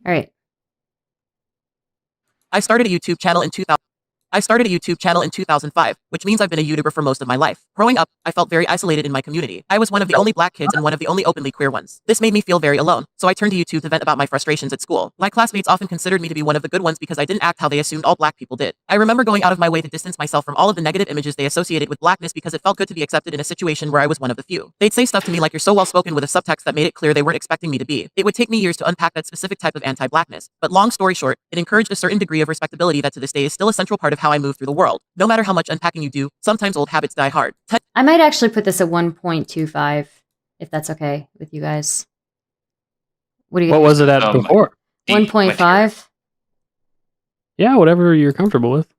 All right. I started a YouTube channel in 2005, which means I've been a YouTuber for most of my life. Growing up, I felt very isolated in my community. I was one of the only black kids and one of the only openly queer ones. This made me feel very alone, so I turned to YouTube to vent about my frustrations at school. My classmates often considered me to be one of the good ones because I didn't act how they assumed all black people did. I remember going out of my way to distance myself from all of the negative images they associated with blackness because it felt good to be accepted in a situation where I was one of the few. They'd say stuff to me like "you're so well-spoken" with a subtext that made it clear they weren't expecting me to be. It would take me years to unpack that specific type of anti-blackness, but long story short, it encouraged a certain degree of respectability that to this day is still a central part of how I move through the world. No matter how much unpacking you do, sometimes old habits die hard. I might actually put this at 1.25, if that's okay with you guys. What do you? What was it at before? 1.5. Yeah, whatever you're comfortable with.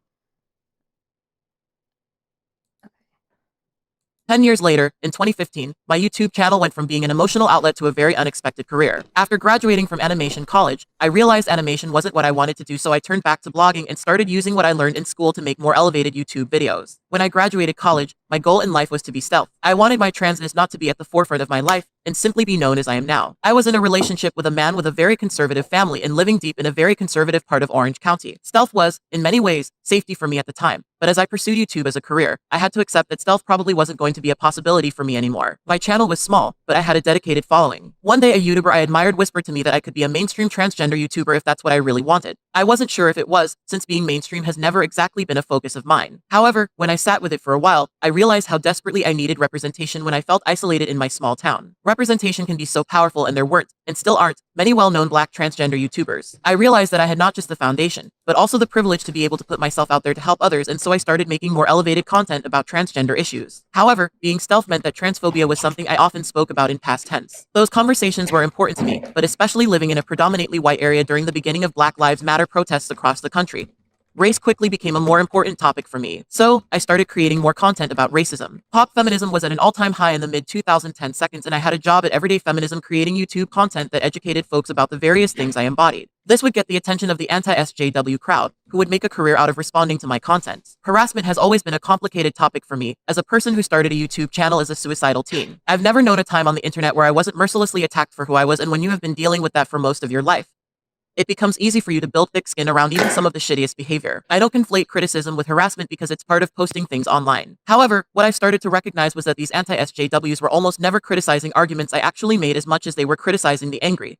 10 years later, in 2015, my YouTube channel went from being an emotional outlet to a very unexpected career. After graduating from animation college, I realized animation wasn't what I wanted to do, so I turned back to blogging and started using what I learned in school to make more elevated YouTube videos. When I graduated college, my goal in life was to be stealth. I wanted my transness not to be at the forefront of my life and simply be known as I am now. I was in a relationship with a man with a very conservative family and living deep in a very conservative part of Orange County. Stealth was, in many ways, safety for me at the time. But as I pursued YouTube as a career, I had to accept that stealth probably wasn't going to be a possibility for me anymore. My channel was small, but I had a dedicated following. One day a YouTuber I admired whispered to me that I could be a mainstream transgender YouTuber if that's what I really wanted. I wasn't sure if it was, since being mainstream has never exactly been a focus of mine. However, when I sat with it for a while, I realized how desperately I needed representation when I felt isolated in my small town. Representation can be so powerful, and there weren't, and still aren't, many well-known black transgender YouTubers. I realized that I had not just the foundation, but also the privilege to be able to put myself out there to help others, and so I started making more elevated content about transgender issues. However, being stealth meant that transphobia was something I often spoke about in past tense. Those conversations were important to me, but especially living in a predominantly white area during the beginning of Black Lives Matter protests across the country, race quickly became a more important topic for me, so I started creating more content about racism. Pop feminism was at an all-time high in the mid-2010 seconds, and I had a job at Everyday Feminism creating YouTube content that educated folks about the various things I embodied. This would get the attention of the anti-SJW crowd, who would make a career out of responding to my content. Harassment has always been a complicated topic for me, as a person who started a YouTube channel as a suicidal teen. I've never known a time on the internet where I wasn't mercilessly attacked for who I was, and when you have been dealing with that for most of your life, it becomes easy for you to build thick skin around even some of the shittiest behavior. I don't conflate criticism with harassment because it's part of posting things online. However, what I started to recognize was that these anti-SJWs were almost never criticizing arguments I actually made as much as they were criticizing the angry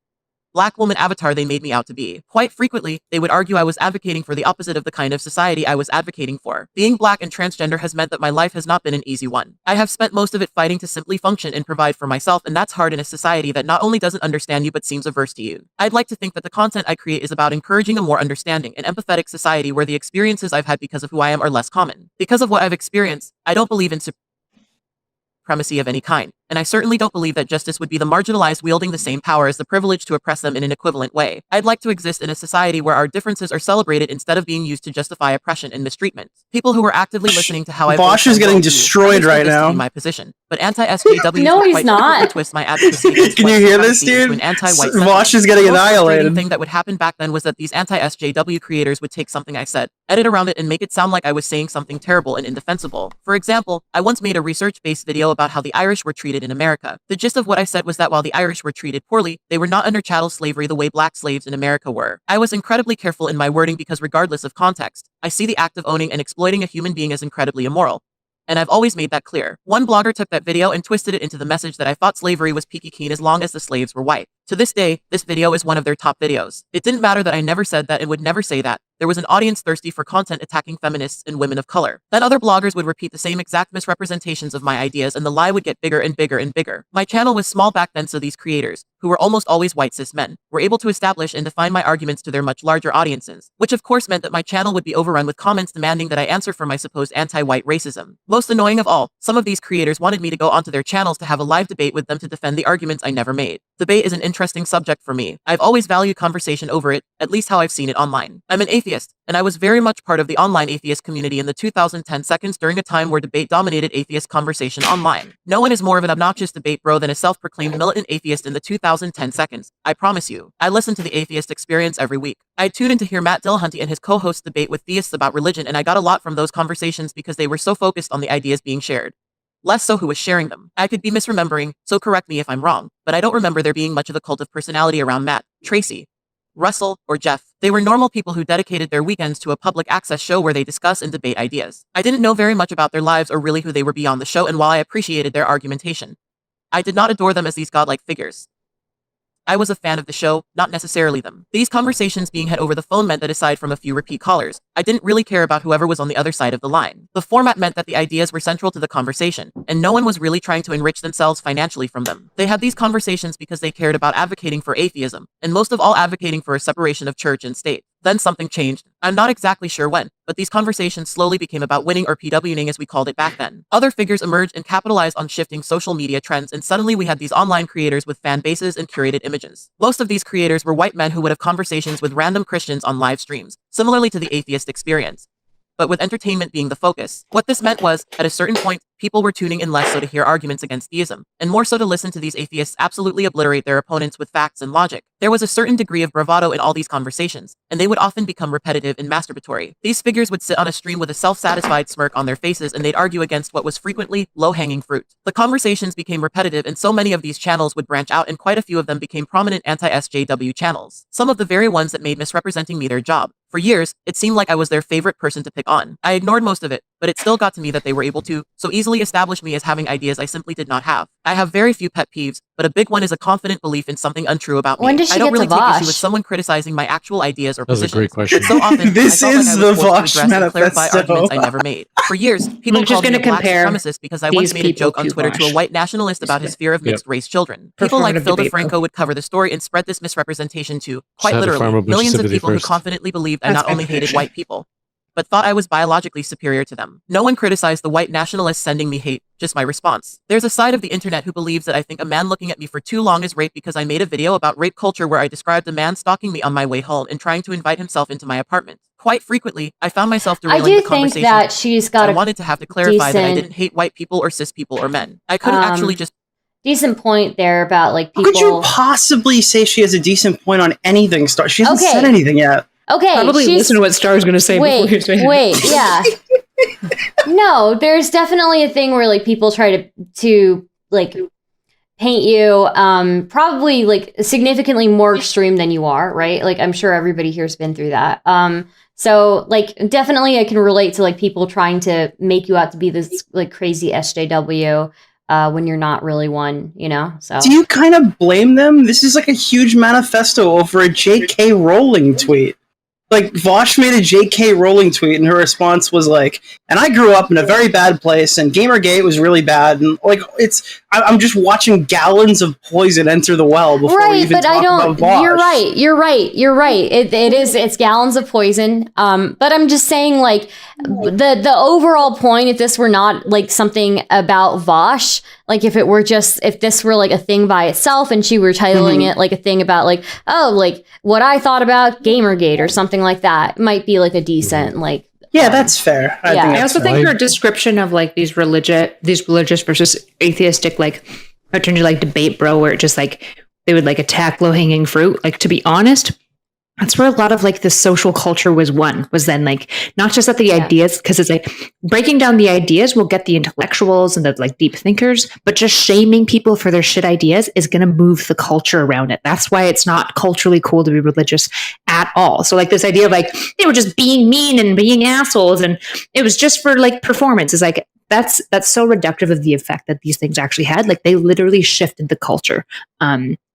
Black woman avatar they made me out to be. Quite frequently, they would argue I was advocating for the opposite of the kind of society I was advocating for. Being Black and transgender has meant that my life has not been an easy one. I have spent most of it fighting to simply function and provide for myself, and that's hard in a society that not only doesn't understand you but seems averse to you. I'd like to think that the content I create is about encouraging a more understanding and empathetic society where the experiences I've had because of who I am are less common. Because of what I've experienced, I don't believe in supremacy of any kind, and I certainly don't believe that justice would be the marginalized wielding the same power as the privilege to oppress them in an equivalent way. I'd like to exist in a society where our differences are celebrated instead of being used to justify oppression and mistreatment. People who are actively listening to how I Vaush is getting destroyed right now. My position, but anti-SJW no, he's not. Twist my advocacy. Can you hear this, dude? Vaush is getting annihilated. The thing that would happen back then was that these anti-SJW creators would take something I said, edit around it, and make it sound like I was saying something terrible and indefensible. For example, I once made a research-based video about how the Irish were treated in America. The gist of what I said was that while the Irish were treated poorly, they were not under chattel slavery the way Black slaves in America were. I was incredibly careful in my wording because regardless of context, I see the act of owning and exploiting a human being as incredibly immoral. And I've always made that clear. One blogger took that video and twisted it into the message that I thought slavery was peaky keen as long as the slaves were white. To this day, this video is one of their top videos. It didn't matter that I never said that and would never say that. There was an audience thirsty for content attacking feminists and women of color. Then other bloggers would repeat the same exact misrepresentations of my ideas, and the lie would get bigger and bigger and bigger. My channel was small back then, so these creators, who were almost always white cis men, were able to establish and define my arguments to their much larger audiences, which of course meant that my channel would be overrun with comments demanding that I answer for my supposed anti-white racism. Most annoying of all, some of these creators wanted me to go onto their channels to have a live debate with them to defend the arguments I never made. Debate is an interesting subject for me. I've always valued conversation over it, at least how I've seen it online. I'm an atheist, and I was very much part of the online atheist community in the 2010 seconds during a time where debate dominated atheist conversation online. No one is more of an obnoxious debate bro than a self-proclaimed militant atheist in the 2010 seconds. I promise you. I listen to the Atheist Experience every week. I tuned in to hear Matt Dillahunty and his co-hosts debate with theists about religion, and I got a lot from those conversations because they were so focused on the ideas being shared, less so who was sharing them. I could be misremembering, so correct me if I'm wrong, but I don't remember there being much of a cult of personality around Matt, Tracy, Russell, or Jeff. They were normal people who dedicated their weekends to a public access show where they discuss and debate ideas. I didn't know very much about their lives or really who they were beyond the show, and while I appreciated their argumentation, I did not adore them as these godlike figures. I was a fan of the show, not necessarily them. These conversations being had over the phone meant that aside from a few repeat callers, I didn't really care about whoever was on the other side of the line. The format meant that the ideas were central to the conversation, and no one was really trying to enrich themselves financially from them. They had these conversations because they cared about advocating for atheism, and most of all advocating for a separation of church and state. Then something changed. I'm not exactly sure when, but these conversations slowly became about winning, or PWing as we called it back then. Other figures emerged and capitalized on shifting social media trends, and suddenly we had these online creators with fan bases and curated images. Most of these creators were white men who would have conversations with random Christians on live streams, similarly to the atheist experience, but with entertainment being the focus. What this meant was, at a certain point, people were tuning in less so to hear arguments against theism, and more so to listen to these atheists absolutely obliterate their opponents with facts and logic. There was a certain degree of bravado in all these conversations, and they would often become repetitive and masturbatory. These figures would sit on a stream with a self-satisfied smirk on their faces, and they'd argue against what was frequently low-hanging fruit. The conversations became repetitive, and so many of these channels would branch out, and quite a few of them became prominent anti-SJW channels. Some of the very ones that made misrepresenting me their job. For years, it seemed like I was their favorite person to pick on. I ignored most of it, but it still got to me that they were able to so easily establish me as having ideas I simply did not have. I have very few pet peeves, but a big one is a confident belief in something untrue about me. When does she I don't get to really take issue Vaush? with someone criticizing my actual ideas or That's a positions. great question. But so often, This I felt is like I was the forced to Vaush address and clarify Manifesto. arguments I never made. For years, people I'm just called me gonna a black compare supremacist because I once these made a joke people on to Twitter to a Vaush. white nationalist about his fear of Yep. mixed-race children. People like Performative Phil debate, DeFranco though. would cover the story and spread this misrepresentation to, quite Just had to farm literally, up with millions of sympathy people who first. confidently believed I That's not only hated fair. white people, but thought I was biologically superior to them. No one criticized the white nationalists sending me hate, just my response. There's a side of the internet who believes that I think a man looking at me for too long is rape because I made a video about rape culture where I described a man stalking me on my way home and trying to invite himself into my apartment. Quite frequently, I found myself I derailing do the think conversation. that she's got I a wanted to have to clarify that I decent- didn't hate white people or cis people or men. I couldn't actually just decent point there about like How people. could you possibly say she has a decent point on anything, Star? She hasn't Okay. said anything yet. Okay, Probably she's- listen to what Star's going to say before you say Wait, yeah. No, there's definitely a thing where like people try to like paint you probably like significantly more extreme than you are, right? Like I'm sure everybody here's been through that. So like definitely I can relate to like people trying to make you out to be this like crazy SJW when you're not really one, you know? So Do you kind of blame them? This is like a huge manifesto over a J.K. Rowling tweet. Like, Vaush made a J.K. Rowling tweet, and her response was like, and I grew up in a very bad place, and Gamergate was really bad, and like, I'm just watching gallons of poison enter the well before we right, even but talk I don't. about Vaush. You're right. It's gallons of poison. But I'm just saying, like the overall point. If this were not like something about Vaush, like if this were like a thing by itself, and she were titling it like a thing about like like what I thought about Gamergate or something like that, it might be like a decent like. Yeah, that's fair. I Yeah. think I that's also fair. think her description of like these religious versus atheistic, like I turned to like debate bro, where it just like they would like attack low hanging fruit. Like to be honest, that's where a lot of like the social culture was then like not just that the ideas, because it's like breaking down the ideas will get the intellectuals and the like deep thinkers, but just shaming people for their shit ideas is going to move the culture around it. That's why it's not culturally cool to be religious at all. So like this idea of like they were just being mean and being assholes and it was just for like performance is like that's so reductive of the effect that these things actually had. Like they literally shifted the culture.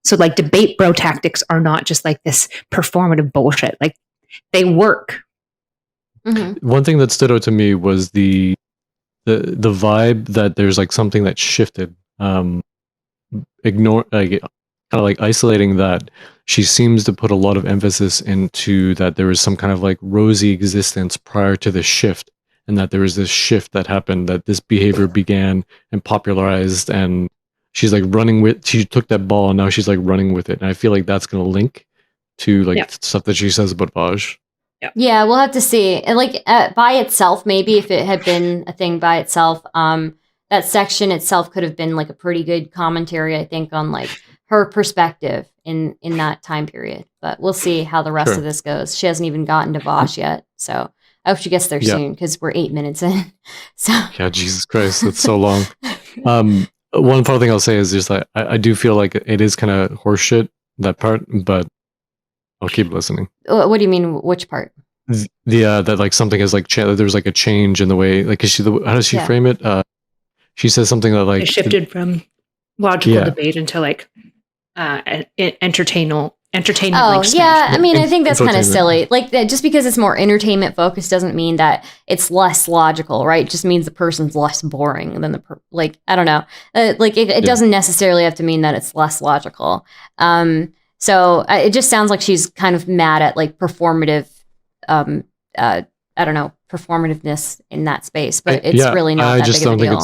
So like debate bro tactics are not just like this performative bullshit. Like they work. Mm-hmm. One thing that stood out to me was the vibe that there's like something that shifted. Ignore like kind of like isolating that she seems to put a lot of emphasis into that there was some kind of like rosy existence prior to the shift, and that there was this shift that happened, that this behavior began and popularized, and she's like she took that ball and now she's like running with it. And I feel like that's going to link to like stuff that she says about Vaush. Yeah, we'll have to see. And like by itself, maybe if it had been a thing by itself, that section itself could have been like a pretty good commentary, I think, on like her perspective in that time period. But we'll see how the rest of this goes. She hasn't even gotten to Vaush yet, so I hope she gets there soon because we're 8 minutes in. So Yeah, Jesus Christ, that's so long. One final thing I'll say is just that I do feel like it is kind of horseshit, that part, but I'll keep listening. What do you mean? Which part? That like something is like there's like a change in the way, like, is she how does she frame it? She says something that like it shifted from logical debate into like entertainment. Oh, like, yeah. I mean, I think that's kind of silly. Like, just because it's more entertainment focused doesn't mean that it's less logical, right? It just means the person's less boring than like, I don't know. It doesn't necessarily have to mean that it's less logical. So it just sounds like she's kind of mad at like performative, I don't know, performativeness in that space, but it's really not that big of a deal.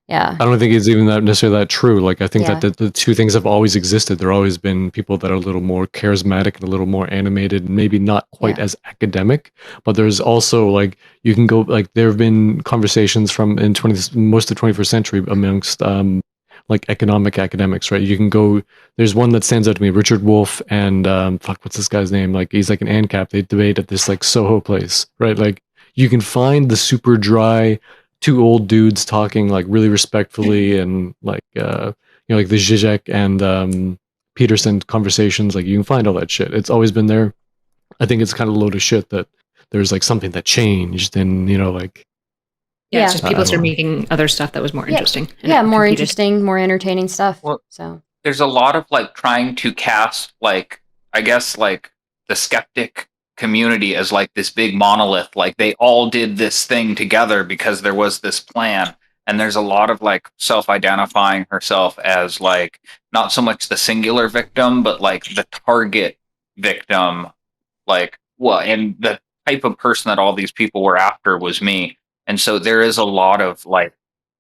Yeah. I don't think it's even that necessarily that true. Like, I think that the two things have always existed. There have always been people that are a little more charismatic and a little more animated, and maybe not quite as academic. But there's also like, you can go, like, there have been conversations from most of the 21st century amongst like economic academics, right? You can go, there's one that stands out to me, Richard Wolff and what's this guy's name? Like, he's like an ANCAP. They debate at this like Soho place, right? Like, you can find the super dry two old dudes talking like really respectfully and like like the Zizek and Peterson conversations. Like, you can find all that shit. It's always been there. I think it's kind of a load of shit that there's like something that changed, and like it's just people start making other stuff that was more interesting. More interesting, more entertaining stuff. Well, so there's a lot of like trying to cast like, I guess, like the skeptic community as like this big monolith, like they all did this thing together because there was this plan. And there's a lot of like self-identifying herself as like not so much the singular victim, but like the target victim, like and the type of person that all these people were after was me. And so there is a lot of like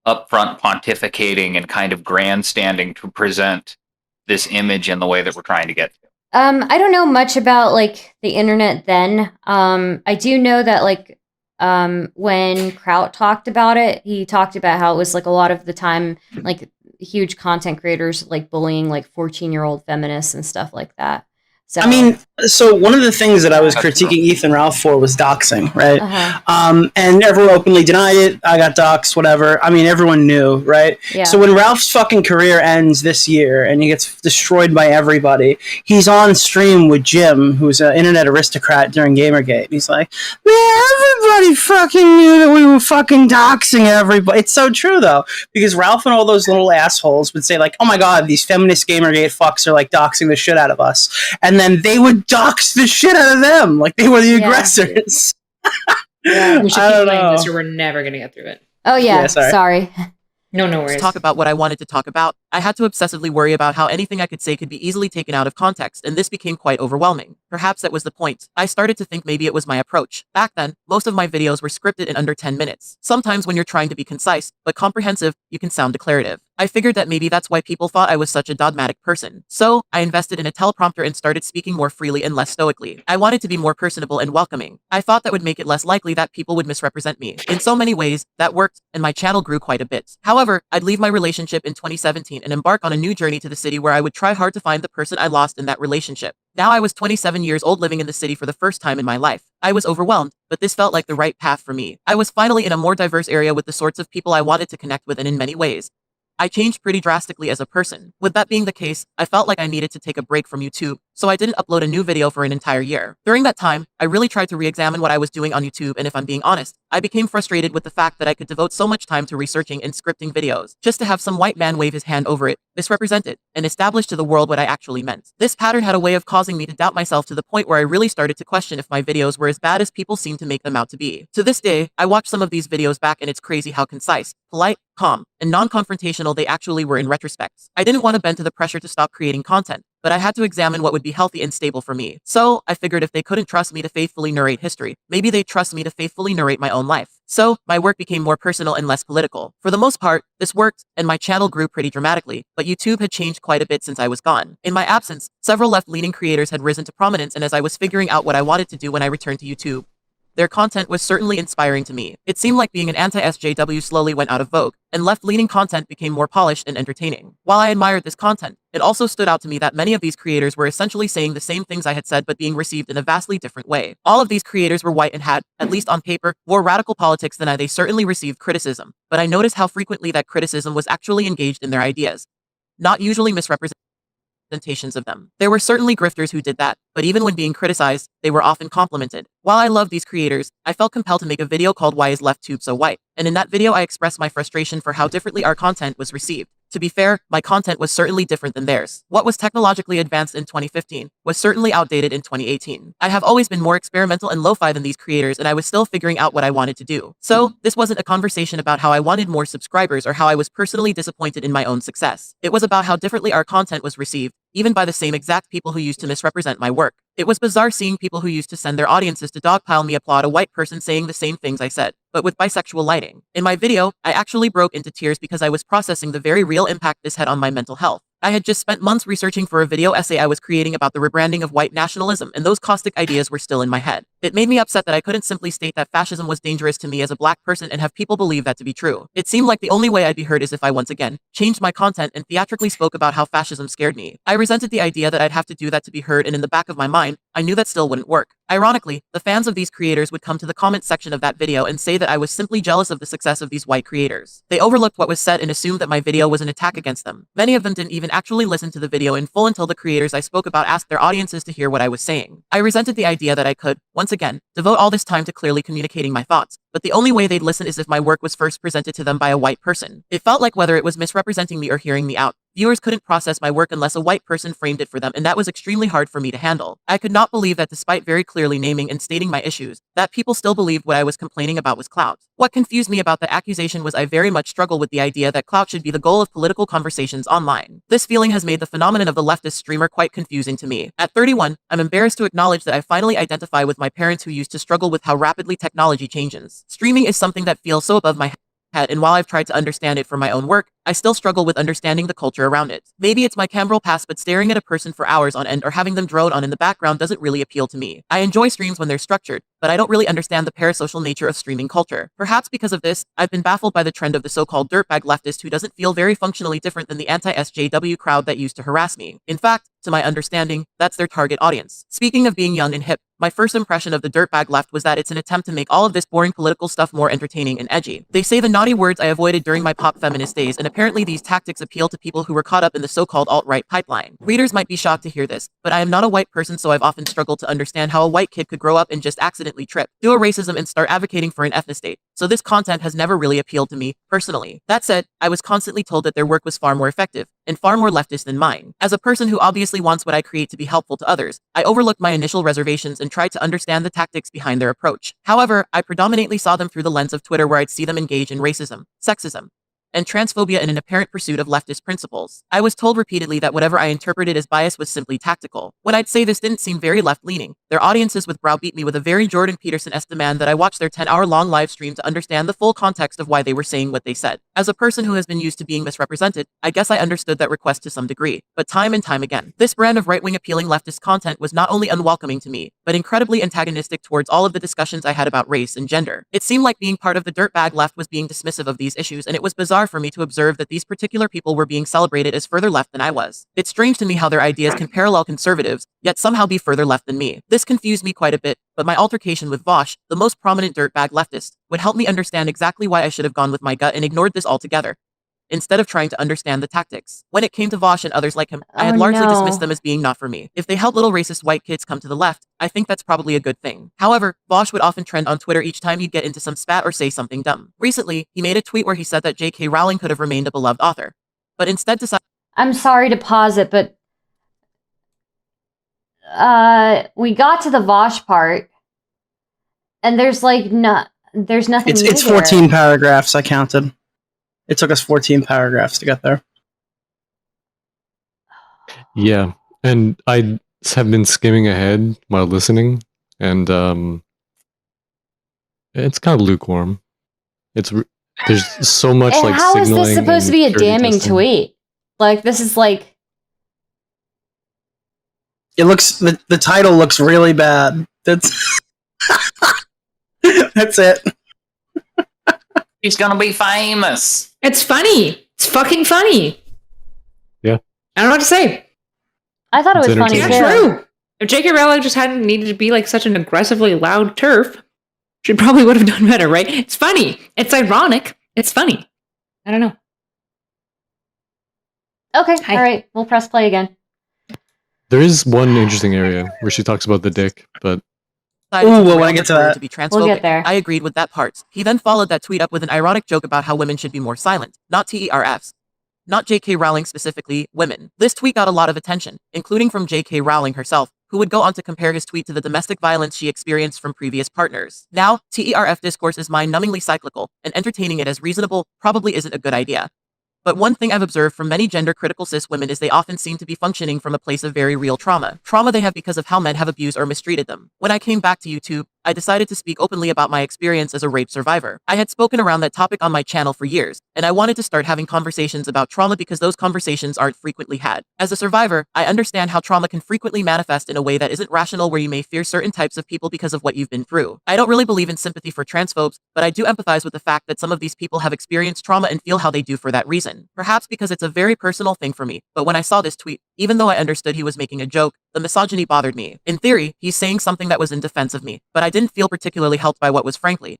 upfront pontificating and kind of grandstanding to present this image in the way that we're trying to get to. I don't know much about like the internet then. I do know that like when Kraut talked about it, he talked about how it was like a lot of the time like huge content creators like bullying like 14-year-old feminists and stuff like that. So, I mean, so one of the things that I was critiquing Ethan Ralph for was doxing, right? And everyone openly denied it. I got doxed, whatever. I mean, everyone knew, right? Yeah. So when Ralph's fucking career ends this year and he gets destroyed by everybody, he's on stream with Jim, who's an internet aristocrat during Gamergate. He's like, man, everybody fucking knew that we were fucking doxing everybody. It's so true, though, because Ralph and all those little assholes would say, like, oh my god, these feminist Gamergate fucks are, like, doxing the shit out of us. And then they would dox the shit out of them, like they were the aggressors. We should keep playing this or we're never going to get through it. Oh, yeah. Sorry. No worries. To talk about what I wanted to talk about, I had to obsessively worry about how anything I could say could be easily taken out of context, and this became quite overwhelming. Perhaps that was the point. I started to think maybe it was my approach. Back then, most of my videos were scripted in under 10 minutes. Sometimes when you're trying to be concise, but comprehensive, you can sound declarative. I figured that maybe that's why people thought I was such a dogmatic person. So, I invested in a teleprompter and started speaking more freely and less stoically. I wanted to be more personable and welcoming. I thought that would make it less likely that people would misrepresent me. In so many ways, that worked, and my channel grew quite a bit. However, I'd leave my relationship in 2017 and embark on a new journey to the city where I would try hard to find the person I lost in that relationship. Now I was 27 years old living in the city for the first time in my life. I was overwhelmed, but this felt like the right path for me. I was finally in a more diverse area with the sorts of people I wanted to connect with, and in many ways, I changed pretty drastically as a person. With that being the case, I felt like I needed to take a break from YouTube, so I didn't upload a new video for an entire year. During that time, I really tried to re-examine what I was doing on YouTube, and if I'm being honest, I became frustrated with the fact that I could devote so much time to researching and scripting videos, just to have some white man wave his hand over it, misrepresent it, and establish to the world what I actually meant. This pattern had a way of causing me to doubt myself to the point where I really started to question if my videos were as bad as people seem to make them out to be. To this day, I watch some of these videos back and it's crazy how concise, polite, calm, and non-confrontational they actually were in retrospect. I didn't want to bend to the pressure to stop creating content, but I had to examine what would be healthy and stable for me. So, I figured if they couldn't trust me to faithfully narrate history, maybe they'd trust me to faithfully narrate my own life. So, my work became more personal and less political. For the most part, this worked, and my channel grew pretty dramatically, but YouTube had changed quite a bit since I was gone. In my absence, several left-leaning creators had risen to prominence, and as I was figuring out what I wanted to do when I returned to YouTube, their content was certainly inspiring to me. It seemed like being an anti-SJW slowly went out of vogue, and left-leaning content became more polished and entertaining. While I admired this content, it also stood out to me that many of these creators were essentially saying the same things I had said but being received in a vastly different way. All of these creators were white and had, at least on paper, more radical politics than I. They certainly received criticism, but I noticed how frequently that criticism was actually engaged in their ideas, not usually misrepresented. representations of them. There were certainly grifters who did that, but even when being criticized, they were often complimented. While I love these creators, I felt compelled to make a video called Why is LeftTube So White? And in that video I expressed my frustration for how differently our content was received. To be fair, my content was certainly different than theirs. What was technologically advanced in 2015 was certainly outdated in 2018. I have always been more experimental and lo-fi than these creators, and I was still figuring out what I wanted to do. So, this wasn't a conversation about how I wanted more subscribers or how I was personally disappointed in my own success. It was about how differently our content was received, even by the same exact people who used to misrepresent my work. It was bizarre seeing people who used to send their audiences to dogpile me applaud a white person saying the same things I said, but with bisexual lighting. In my video, I actually broke into tears because I was processing the very real impact this had on my mental health. I had just spent months researching for a video essay I was creating about the rebranding of white nationalism, and those caustic ideas were still in my head. It made me upset that I couldn't simply state that fascism was dangerous to me as a black person and have people believe that to be true. It seemed like the only way I'd be heard is if I once again changed my content and theatrically spoke about how fascism scared me. I resented the idea that I'd have to do that to be heard, and in the back of my mind, I knew that still wouldn't work. Ironically, the fans of these creators would come to the comment section of that video and say that I was simply jealous of the success of these white creators. They overlooked what was said and assumed that my video was an attack against them. Many of them didn't even actually listen to the video in full until the creators I spoke about asked their audiences to hear what I was saying. I resented the idea that I could, once again, devote all this time to clearly communicating my thoughts, but the only way they'd listen is if my work was first presented to them by a white person. It felt like whether it was misrepresenting me or hearing me out, viewers couldn't process my work unless a white person framed it for them, and that was extremely hard for me to handle. I could not believe that despite very clearly naming and stating my issues, that people still believed what I was complaining about was clout. What confused me about the accusation was I very much struggle with the idea that clout should be the goal of political conversations online. This feeling has made the phenomenon of the leftist streamer quite confusing to me. At 31, I'm embarrassed to acknowledge that I finally identify with my parents who used to struggle with how rapidly technology changes. Streaming is something that feels so above my head, and while I've tried to understand it for my own work, I still struggle with understanding the culture around it. Maybe it's my Cambral past, but staring at a person for hours on end or having them drone on in the background doesn't really appeal to me. I enjoy streams when they're structured, but I don't really understand the parasocial nature of streaming culture. Perhaps because of this, I've been baffled by the trend of the so-called dirtbag leftist who doesn't feel very functionally different than the anti-SJW crowd that used to harass me. In fact, to my understanding, that's their target audience. Speaking of being young and hip, my first impression of the dirtbag left was that it's an attempt to make all of this boring political stuff more entertaining and edgy. They say the naughty words I avoided during my pop feminist days, and apparently these tactics appeal to people who were caught up in the so-called alt-right pipeline. Readers might be shocked to hear this, but I am not a white person, so I've often struggled to understand how a white kid could grow up and just accidentally trip, do a racism, and start advocating for an ethnostate. So this content has never really appealed to me, personally. That said, I was constantly told that their work was far more effective and far more leftist than mine. As a person who obviously wants what I create to be helpful to others, I overlooked my initial reservations and tried to understand the tactics behind their approach. However, I predominantly saw them through the lens of Twitter, where I'd see them engage in racism, sexism, and transphobia in an apparent pursuit of leftist principles. I was told repeatedly that whatever I interpreted as bias was simply tactical. When I'd say this didn't seem very left-leaning, their audiences would browbeat me with a very Jordan Peterson-esque demand that I watch their 10-hour-long live stream to understand the full context of why they were saying what they said. As a person who has been used to being misrepresented, I guess I understood that request to some degree, but time and time again, this brand of right-wing appealing leftist content was not only unwelcoming to me, but incredibly antagonistic towards all of the discussions I had about race and gender. It seemed like being part of the dirtbag left was being dismissive of these issues, and it was bizarre for me to observe that these particular people were being celebrated as further left than I was. It's strange to me how their ideas can parallel conservatives, yet somehow be further left than me. This confused me quite a bit, but my altercation with Vaush, the most prominent dirtbag leftist, would help me understand exactly why I should have gone with my gut and ignored this altogether, instead of trying to understand the tactics. When it came to Vaush and others like him, I had largely dismissed them as being not for me. If they help little racist white kids come to the left, I think that's probably a good thing. However, Vaush would often trend on Twitter each time he'd get into some spat or say something dumb. Recently, he made a tweet where he said that J.K. Rowling could have remained a beloved author, but instead decided— I'm sorry to pause it, but we got to the Vaush part, and there's like there's nothing. It's new 14 there. paragraphs. I counted. It took us 14 paragraphs to get there. Yeah, and I have been skimming ahead while listening, and it's kind of lukewarm. There's so much And like how is signaling this supposed to and be a dirty damning testing. tweet? Like, this is like, It looks the title looks really bad. That's that's it. He's gonna be famous. It's funny. It's fucking funny. Yeah. I don't know what to say. I thought it It's was funny entertaining. Yeah, too. true. If J.K. Rowling just hadn't needed to be like such an aggressively loud turf, she probably would have done better, right? It's funny. It's ironic. It's funny. I don't know. Okay, Hi. all right, we'll press play again. There is one interesting area where she talks about the dick, but Ooh, well, when I get to that. To be transphobic. We'll get there. I agreed with that part. He then followed that tweet up with an ironic joke about how women should be more silent, not TERFs. Not J.K. Rowling specifically, women. This tweet got a lot of attention, including from J.K. Rowling herself, who would go on to compare his tweet to the domestic violence she experienced from previous partners. Now, TERF discourse is mind-numbingly cyclical, and entertaining it as reasonable probably isn't a good idea. But one thing I've observed from many gender-critical cis women is they often seem to be functioning from a place of very real trauma. Trauma they have because of how men have abused or mistreated them. When I came back to YouTube, I decided to speak openly about my experience as a rape survivor. I had spoken around that topic on my channel for years, and I wanted to start having conversations about trauma because those conversations aren't frequently had. As a survivor, I understand how trauma can frequently manifest in a way that isn't rational, where you may fear certain types of people because of what you've been through. I don't really believe in sympathy for transphobes, but I do empathize with the fact that some of these people have experienced trauma and feel how they do for that reason. Perhaps because it's a very personal thing for me, but when I saw this tweet, even though I understood he was making a joke, the misogyny bothered me. In theory, he's saying something that was in defense of me, but I didn't feel particularly helped by what was frankly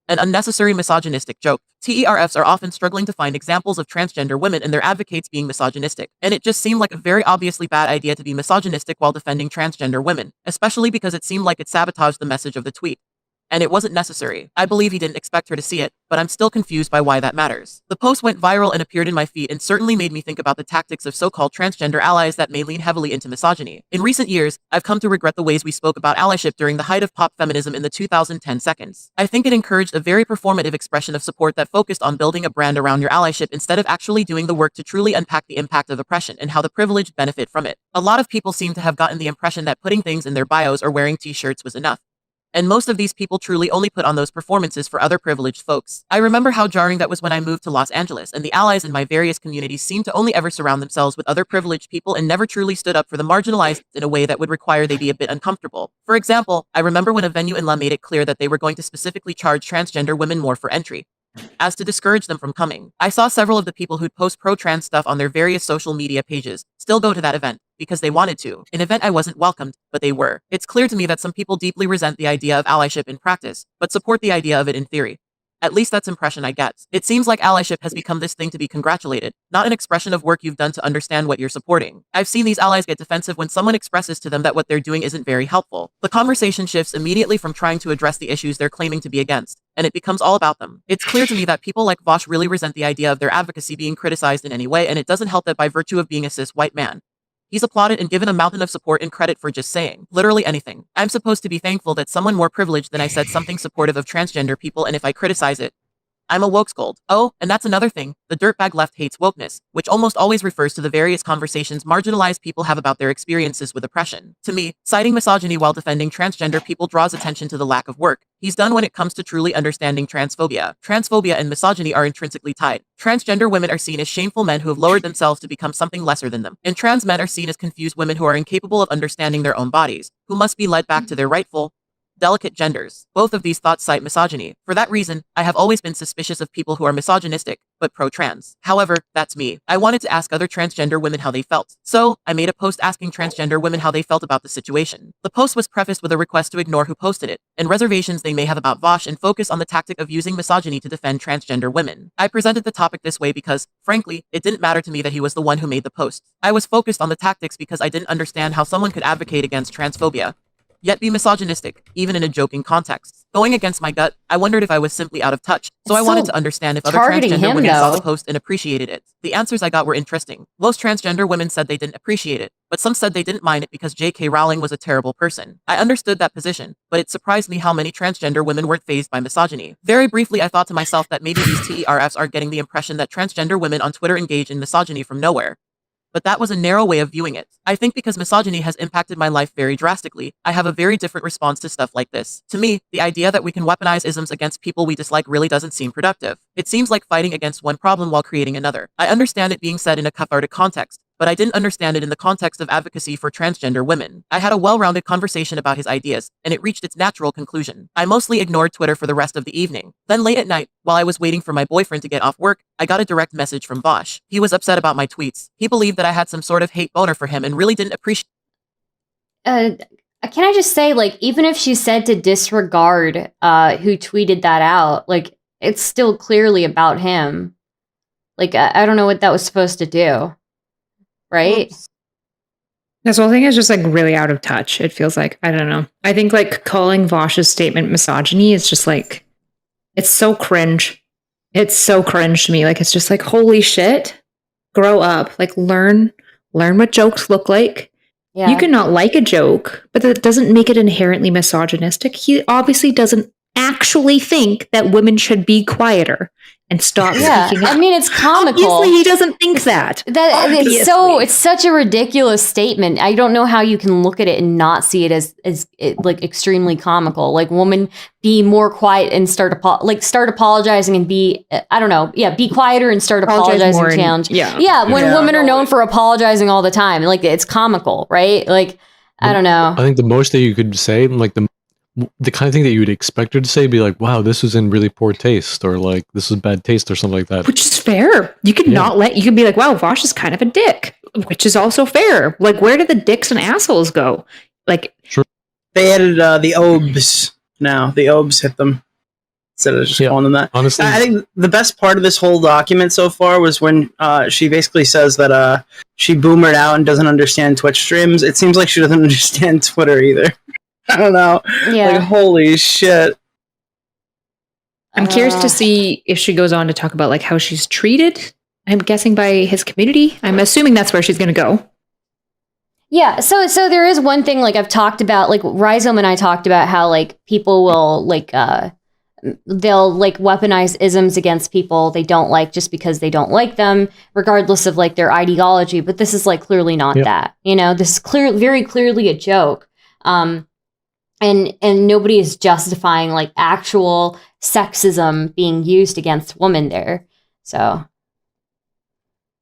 an unnecessary misogynistic joke. TERFs are often struggling to find examples of transgender women and their advocates being misogynistic, and it just seemed like a very obviously bad idea to be misogynistic while defending transgender women, especially because it seemed like it sabotaged the message of the tweet. And it wasn't necessary. I believe he didn't expect her to see it, but I'm still confused by why that matters. The post went viral and appeared in my feed and certainly made me think about the tactics of so-called transgender allies that may lean heavily into misogyny. In recent years, I've come to regret the ways we spoke about allyship during the height of pop feminism in the 2010 seconds. I think it encouraged a very performative expression of support that focused on building a brand around your allyship instead of actually doing the work to truly unpack the impact of oppression and how the privileged benefit from it. A lot of people seem to have gotten the impression that putting things in their bios or wearing t-shirts was enough. And most of these people truly only put on those performances for other privileged folks. I remember how jarring that was when I moved to Los Angeles, and the allies in my various communities seemed to only ever surround themselves with other privileged people and never truly stood up for the marginalized in a way that would require they be a bit uncomfortable. For example, I remember when a venue in La made it clear that they were going to specifically charge transgender women more for entry, as to discourage them from coming. I saw several of the people who'd post pro-trans stuff on their various social media pages still go to that event because they wanted to. An event I wasn't welcomed, but they were. It's clear to me that some people deeply resent the idea of allyship in practice, but support the idea of it in theory. At least that's the impression I get. It seems like allyship has become this thing to be congratulated, not an expression of work you've done to understand what you're supporting. I've seen these allies get defensive when someone expresses to them that what they're doing isn't very helpful. The conversation shifts immediately from trying to address the issues they're claiming to be against, and it becomes all about them. It's clear to me that people like Vaush really resent the idea of their advocacy being criticized in any way, and it doesn't help that by virtue of being a cis white man, he's applauded and given a mountain of support and credit for just saying literally anything. I'm supposed to be thankful that someone more privileged than I said something supportive of transgender people, and if I criticize it, I'm a woke scold. Oh, and that's another thing. The dirtbag left hates wokeness, which almost always refers to the various conversations marginalized people have about their experiences with oppression. To me, citing misogyny while defending transgender people draws attention to the lack of work he's done when it comes to truly understanding transphobia. Transphobia and misogyny are intrinsically tied. Transgender women are seen as shameful men who have lowered themselves to become something lesser than them, and trans men are seen as confused women who are incapable of understanding their own bodies, who must be led back to their rightful, delicate genders. Both of these thoughts cite misogyny. For that reason, I have always been suspicious of people who are misogynistic, but pro-trans. However, that's me. I wanted to ask other transgender women how they felt. So, I made a post asking transgender women how they felt about the situation. The post was prefaced with a request to ignore who posted it, and reservations they may have about Vaush, and focus on the tactic of using misogyny to defend transgender women. I presented the topic this way because, frankly, it didn't matter to me that he was the one who made the post. I was focused on the tactics because I didn't understand how someone could advocate against transphobia, yet be misogynistic, even in a joking context. Going against my gut, I wondered if I was simply out of touch, so I wanted to understand if other transgender women saw the post and appreciated it. The answers I got were interesting. Most transgender women said they didn't appreciate it, but some said they didn't mind it because J.K. Rowling was a terrible person. I understood that position, but it surprised me how many transgender women weren't fazed by misogyny. Very briefly, I thought to myself that maybe these TERFs are getting the impression that transgender women on Twitter engage in misogyny from nowhere. But that was a narrow way of viewing it. I think because misogyny has impacted my life very drastically, I have a very different response to stuff like this. To me, the idea that we can weaponize isms against people we dislike really doesn't seem productive. It seems like fighting against one problem while creating another. I understand it being said in a cathartic context, but I didn't understand it in the context of advocacy for transgender women. I had a well-rounded conversation about his ideas, and it reached its natural conclusion. I mostly ignored Twitter for the rest of the evening. Then late at night, while I was waiting for my boyfriend to get off work, I got a direct message from Vaush. He was upset about my tweets. He believed that I had some sort of hate boner for him and really didn't appreciate. Can I just say, like, even if she said to disregard who tweeted that out, like, it's still clearly about him. Like, I don't know what that was supposed to do. Right? This whole thing is just like really out of touch. It feels like, I don't know. I think like calling Vaush's statement misogyny is just like, it's so cringe. It's so cringe to me. Like, it's just like, holy shit, grow up. Like, learn what jokes look like. Yeah. You can not like a joke, but that doesn't make it inherently misogynistic. He obviously doesn't actually think that women should be quieter and stop speaking up. I mean, it's comical. Obviously, he doesn't think that. It's such a ridiculous statement. I don't know how you can look at it and not see it as like extremely comical. Like, woman, be more quiet and start apologizing and be be quieter and start apologizing. Challenge. When women are known for apologizing all the time, like, it's comical, right? Like, I don't know. I think the most that you could say, like the kind of thing that you would expect her to say, be like, wow, this was in really poor taste, or like, this was bad taste, or something like that. Which is fair. You can you can be like, wow, Vaush is kind of a dick, which is also fair. Like, where did the dicks and assholes go? Like, sure. They added the obes now. The obes hit them instead of just calling them that. Honestly, I think the best part of this whole document so far was when she basically says that she boomered out and doesn't understand Twitch streams. It seems like she doesn't understand Twitter either. I don't know. Yeah. Like, holy shit. I'm curious to see if she goes on to talk about like how she's treated. I'm guessing by his community. I'm assuming that's where she's going to go. Yeah, so there is one thing, like, I've talked about, like, Rhizome and I talked about how, like, people will, like, they'll, like, weaponize isms against people they don't like just because they don't like them, regardless of, like, their ideology. But this is, like, clearly not that. You know, this is very clearly a joke. And nobody is justifying, like, actual sexism being used against women there. So.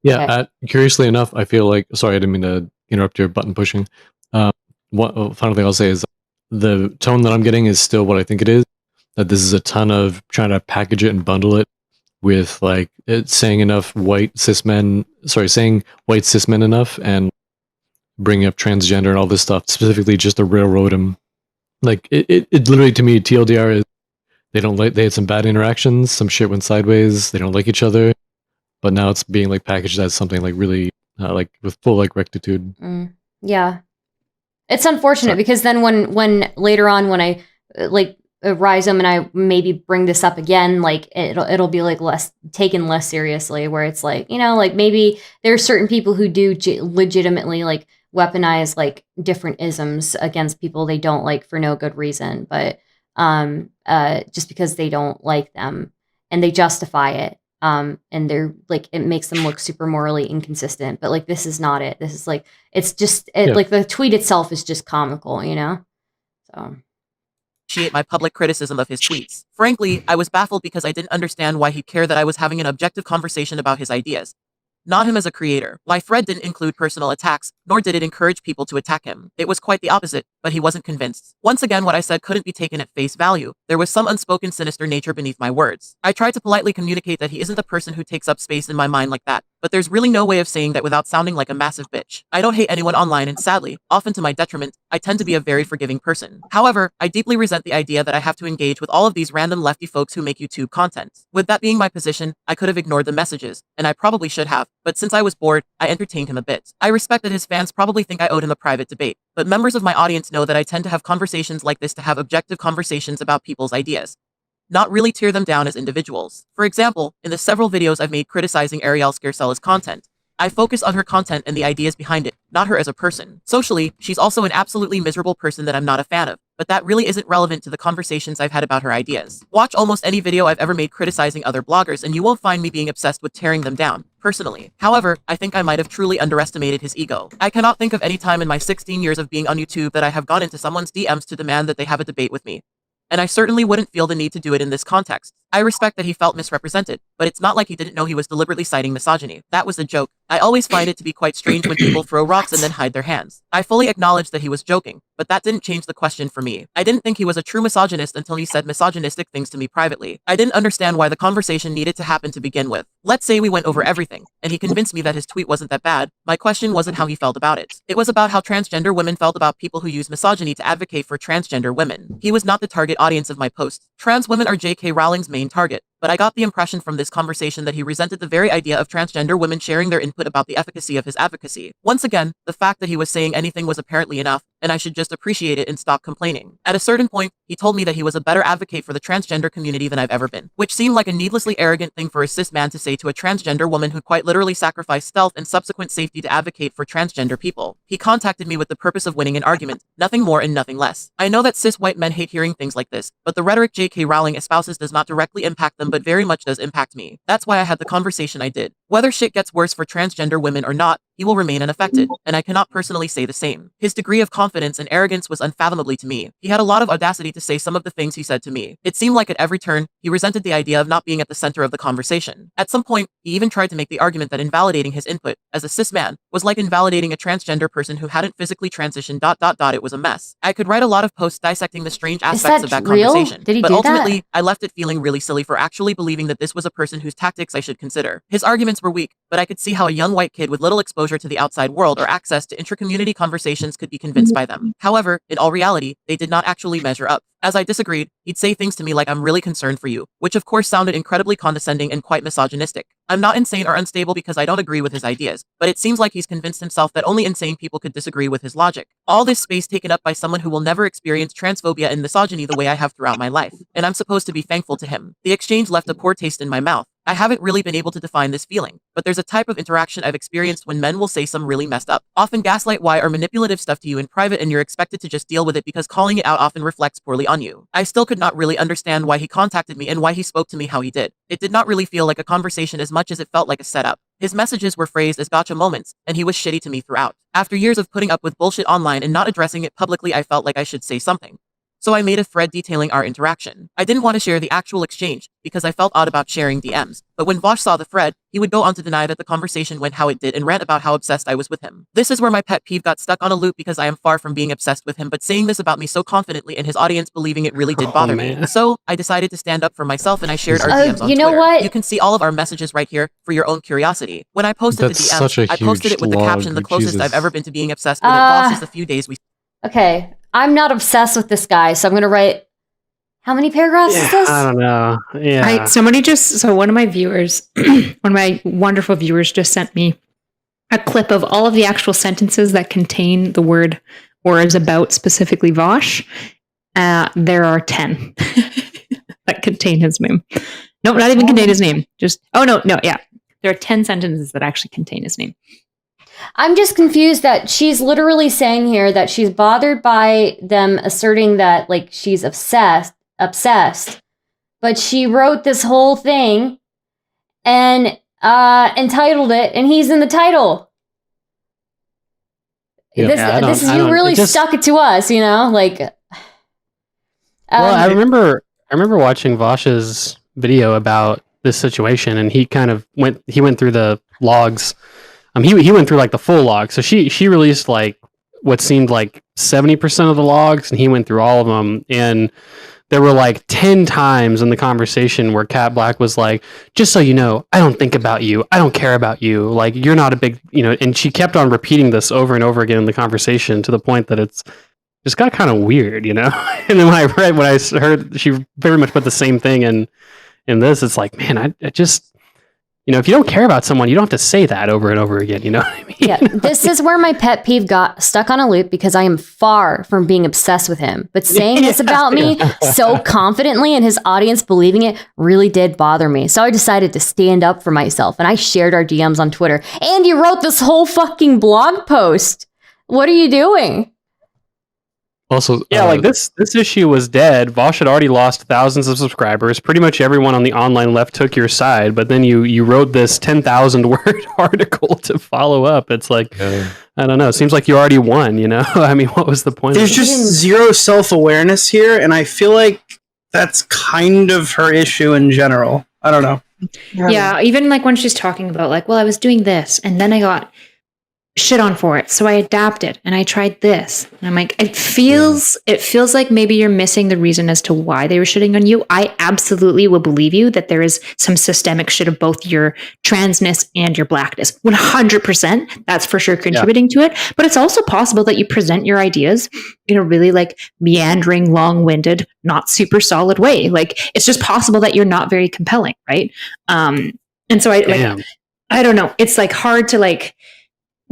Yeah, Okay. Curiously enough, I feel like, sorry, I didn't mean to interrupt your button pushing. One final thing I'll say is the tone that I'm getting is still what I think it is. That this is a ton of trying to package it and bundle it with like it saying enough saying white cis men enough and bringing up transgender and all this stuff, specifically just to railroad him. Like it literally, to me, TLDR is they had some bad interactions, some shit went sideways, they don't like each other, but now it's being like packaged as something like really like with full like rectitude. Yeah, it's unfortunate because then when later on when I like Rhizome and I maybe bring this up again, like it'll be like taken less seriously, where it's like, you know, like maybe there are certain people who do legitimately like weaponize like different isms against people they don't like for no good reason, but just because they don't like them and they justify it. And they're like, it makes them look super morally inconsistent, but like, this is not it. This is like, it's just like the tweet itself is just comical, you know? So. Appreciate my public criticism of his tweets. Frankly, I was baffled because I didn't understand why he cared that I was having an objective conversation about his ideas. Not him as a creator. My thread didn't include personal attacks, nor did it encourage people to attack him. It was quite the opposite, but he wasn't convinced. Once again, what I said couldn't be taken at face value. There was some unspoken sinister nature beneath my words. I tried to politely communicate that he isn't the person who takes up space in my mind like that, but there's really no way of saying that without sounding like a massive bitch. I don't hate anyone online, and sadly, often to my detriment, I tend to be a very forgiving person. However, I deeply resent the idea that I have to engage with all of these random lefty folks who make YouTube content. With that being my position, I could have ignored the messages, and I probably should have, but since I was bored, I entertained him a bit. I respect that his fans probably think I owed him a private debate, but members of my audience know that I tend to have conversations like this to have objective conversations about people's ideas, not really tear them down as individuals. For example, in the several videos I've made criticizing Ariel Scarcella's content, I focus on her content and the ideas behind it, not her as a person. Socially, she's also an absolutely miserable person that I'm not a fan of, but that really isn't relevant to the conversations I've had about her ideas. Watch almost any video I've ever made criticizing other bloggers and you won't find me being obsessed with tearing them down, personally. However, I think I might have truly underestimated his ego. I cannot think of any time in my 16 years of being on YouTube that I have gone into someone's DMs to demand that they have a debate with me. And I certainly wouldn't feel the need to do it in this context. I respect that he felt misrepresented, but it's not like he didn't know he was deliberately citing misogyny. That was a joke. I always find it to be quite strange when people throw rocks and then hide their hands. I fully acknowledge that he was joking, but that didn't change the question for me. I didn't think he was a true misogynist until he said misogynistic things to me privately. I didn't understand why the conversation needed to happen to begin with. Let's say we went over everything, and he convinced me that his tweet wasn't that bad. My question wasn't how he felt about it. It was about how transgender women felt about people who use misogyny to advocate for transgender women. He was not the target audience of my posts. Trans women are J.K. Rowling's main target. but I got the impression from this conversation that he resented the very idea of transgender women sharing their input about the efficacy of his advocacy. Once again, the fact that he was saying anything was apparently enough, and I should just appreciate it and stop complaining. At a certain point, he told me that he was a better advocate for the transgender community than I've ever been, which seemed like a needlessly arrogant thing for a cis man to say to a transgender woman who quite literally sacrificed stealth and subsequent safety to advocate for transgender people. He contacted me with the purpose of winning an argument, nothing more and nothing less. I know that cis white men hate hearing things like this, but the rhetoric J.K. Rowling espouses does not directly impact them but very much does impact me. That's why I had the conversation I did. Whether shit gets worse for transgender women or not, he will remain unaffected, and I cannot personally say the same. His degree of confidence and arrogance was unfathomably to me. He had a lot of audacity to say some of the things he said to me. It seemed like at every turn, he resented the idea of not being at the center of the conversation. At some point, he even tried to make the argument that invalidating his input, as a cis man, was like invalidating a transgender person who hadn't physically transitioned ... It was a mess. I could write a lot of posts dissecting the strange aspects of that real? conversation, Did he but do ultimately, that? I left it feeling really silly for actually believing that this was a person whose tactics I should consider. His arguments were weak, but I could see how a young white kid with little exposure to the outside world or access to intra-community conversations could be convinced by them. However, in all reality, they did not actually measure up. As I disagreed, he'd say things to me like I'm really concerned for you, which of course sounded incredibly condescending and quite misogynistic. I'm not insane or unstable because I don't agree with his ideas, but it seems like he's convinced himself that only insane people could disagree with his logic. All this space taken up by someone who will never experience transphobia and misogyny the way I have throughout my life, and I'm supposed to be thankful to him. The exchange left a poor taste in my mouth. I haven't really been able to define this feeling, but there's a type of interaction I've experienced when men will say some really messed up, often gaslight why or manipulative stuff to you in private and you're expected to just deal with it because calling it out often reflects poorly on you. I still could not really understand why he contacted me and why he spoke to me how he did. It did not really feel like a conversation as much as it felt like a setup. His messages were phrased as gotcha moments, and he was shitty to me throughout. After years of putting up with bullshit online and not addressing it publicly, I felt like I should say something. So I made a thread detailing our interaction. I didn't want to share the actual exchange because I felt odd about sharing DMs, but when Vaush saw the thread, he would go on to deny that the conversation went how it did and rant about how obsessed I was with him. This is where my pet peeve got stuck on a loop because I am far from being obsessed with him, but saying this about me so confidently and his audience believing it really did bother me. So I decided to stand up for myself and I shared our DMs on you know Twitter. what? You can see all of our messages right here for your own curiosity. When I posted That's the DMs, such a I posted it with the huge caption, the log, closest Jesus. I've ever been to being obsessed with it. Vaush is the few days we Okay, I'm not obsessed with this guy, so I'm gonna write. How many paragraphs is this? I don't know. Yeah. So one of my viewers, one of my wonderful viewers just sent me a clip of all of the actual sentences that contain the word or is about specifically Vaush. There are 10 that contain his name. No, not even contain his name. Yeah. There are 10 sentences that actually contain his name. I'm just confused that she's literally saying here that she's bothered by them asserting that like she's obsessed, but she wrote this whole thing and entitled it, and he's in the title. Yeah. You really stuck it to us, you know, like. Well, I remember watching Vaush's video about this situation, and he went through the logs. He went through like the full log. So she released like what seemed like 70% of the logs, and he went through all of them. And there were like 10 times in the conversation where Cat Blaque was like, just so you know, I don't think about you. I don't care about you. Like, you're not a big, and she kept on repeating this over and over again in the conversation to the point that it's just got kind of weird, And then when I heard she very much put the same thing in this, it's like, man, I just, if you don't care about someone, you don't have to say that over and over again. You know what I mean? Yeah, this is where my pet peeve got stuck on a loop because I am far from being obsessed with him. But saying this about me so confidently and his audience believing it really did bother me. So I decided to stand up for myself and I shared our DMs on Twitter. And you wrote this whole fucking blog post. What are you doing? Also, like this issue was dead. Vaush had already lost thousands of subscribers. Pretty much everyone on the online left took your side, but then you wrote this 10,000 word article to follow up. It's like, I don't know. It seems like you already won, I mean, what was the point? There's just zero self-awareness here, and I feel like that's kind of her issue in general. I don't know. Yeah, even like when she's talking about like, well, I was doing this, and then I got shit on for it. So I adapted and I tried this. And I'm like, it feels like maybe you're missing the reason as to why they were shitting on you. I absolutely will believe you that there is some systemic shit of both your transness and your blackness. 100%. That's for sure contributing to it. But it's also possible that you present your ideas in a really like meandering, long-winded, not super solid way. Like it's just possible that you're not very compelling, right? And so I don't know. It's like hard to like,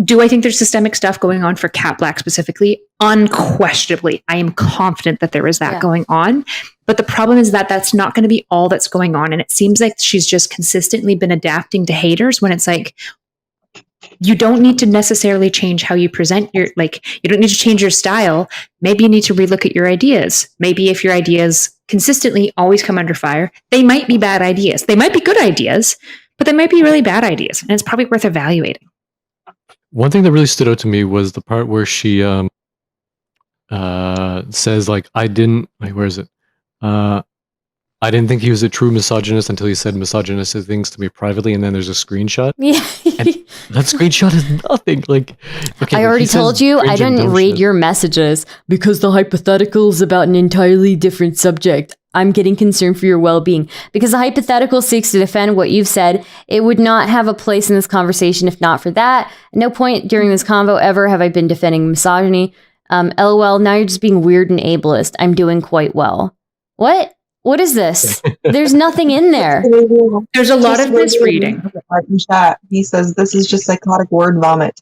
do I think there's systemic stuff going on for Cat Blaque specifically? Unquestionably. I am confident that there is that going on. But the problem is that that's not going to be all that's going on. And it seems like she's just consistently been adapting to haters when it's like, you don't need to necessarily change how you present your, like, you don't need to change your style. Maybe you need to relook at your ideas. Maybe if your ideas consistently always come under fire, they might be bad ideas. They might be good ideas, but they might be really bad ideas. And it's probably worth evaluating. One thing that really stood out to me was the part where she says like, where is it? I didn't think he was a true misogynist until he said misogynistic things to me privately, and then there's a screenshot. Yeah. And that screenshot is nothing. Like, okay, I already told you I didn't read your messages because the hypothetical is about an entirely different subject. I'm getting concerned for your well-being. Because the hypothetical seeks to defend what you've said. It would not have a place in this conversation if not for that. At no point during this convo ever have I been defending misogyny. LOL, now you're just being weird and ableist. I'm doing quite well. What? What is this? There's nothing in there. There's a lot of misreading. He says this is just psychotic word vomit.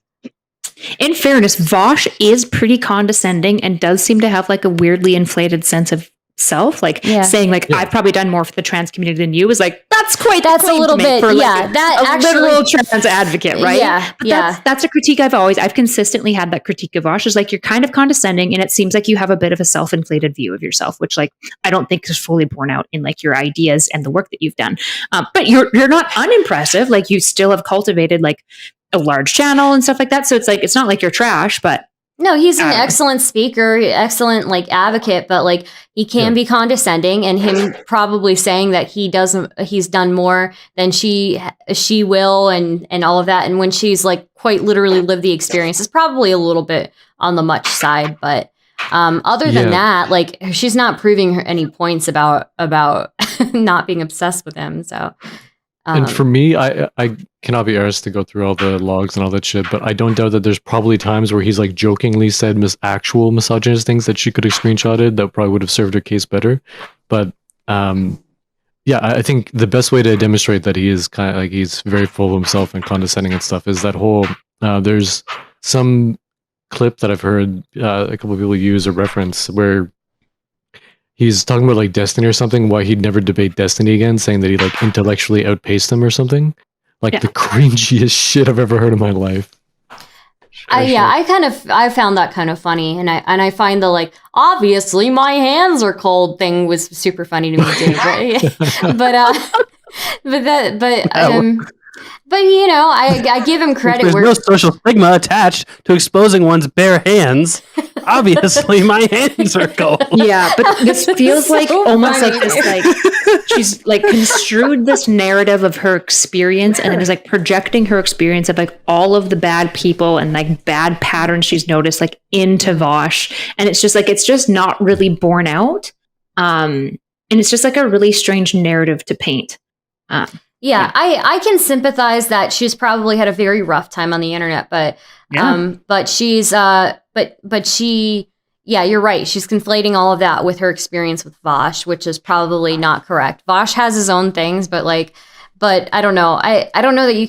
In fairness, Vaush is pretty condescending and does seem to have like a weirdly inflated sense of self, like saying like I've probably done more for the trans community than you is like that's a little bit for, like, that actually literal trans advocate, right? But that's a critique I've consistently had. That critique of Vaush is like you're kind of condescending and it seems like you have a bit of a self-inflated view of yourself, which like I don't think is fully borne out in like your ideas and the work that you've done. But you're not unimpressive. Like you still have cultivated like a large channel and stuff like that. So it's like it's not like you're trash, but no, he's an excellent speaker, excellent like advocate, but like he can be condescending, and him probably saying that he's done more than she will and all of that. And when she's like quite literally lived the experience, is probably a little bit on the much side. But other than that, like she's not proving any points about not being obsessed with him. So. And for me, I cannot be arsed to go through all the logs and all that shit, but I don't doubt that there's probably times where he's like jokingly said actual misogynist things that she could have screenshotted that probably would have served her case better. But I think the best way to demonstrate that he is kind of like he's very full of himself and condescending and stuff is that whole there's some clip that I've heard a couple of people use or reference where he's talking about like Destiny or something, why he'd never debate Destiny again, saying that he like intellectually outpaced him or something. Like the cringiest shit I've ever heard in my life. I found that kind of funny, and I find the like obviously my hands are cold thing was super funny to me too. But you know, I give him credit. There's no social stigma attached to exposing one's bare hands. Obviously, my hands are cold. Yeah, but this feels like almost like this, like she's like construed this narrative of her experience and then is like projecting her experience of like all of the bad people and like bad patterns she's noticed like into Vaush, and it's just like it's just not really borne out, and it's just like a really strange narrative to paint. I can sympathize that she's probably had a very rough time on the internet, but she's you're right. She's conflating all of that with her experience with Vaush, which is probably not correct. Vaush has his own things, but I don't know. I don't know that you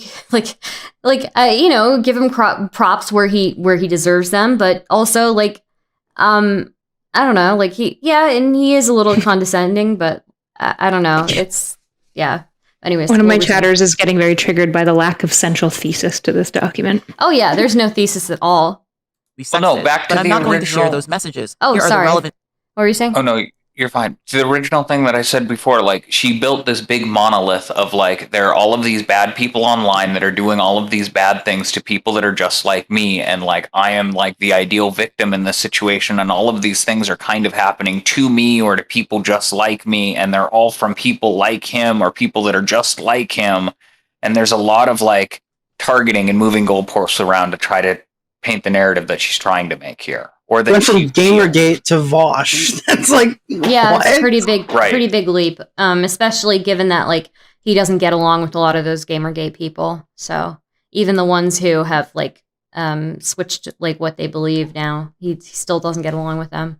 give him props where he deserves them, but also I don't know, like and he is a little condescending, but I don't know. It's Anyways, one of my chatters is getting very triggered by the lack of central thesis to this document. Oh yeah, there's no thesis at all. Back to I'm not going to share those messages. Oh, sorry. What were you saying? Oh no, you're fine. To the original thing that I said before, like she built this big monolith of like there are all of these bad people online that are doing all of these bad things to people that are just like me, and like I am like the ideal victim in this situation, and all of these things are kind of happening to me or to people just like me, and they're all from people like him or people that are just like him, and there's a lot of like targeting and moving goalposts around to try to paint the narrative that she's trying to make here. Or that went from Gamergate to Vaush. That's like, yeah, what? it's Right. pretty big leap. Especially given that like he doesn't get along with a lot of those Gamergate people. So even the ones who have like switched like what they believe now, he still doesn't get along with them.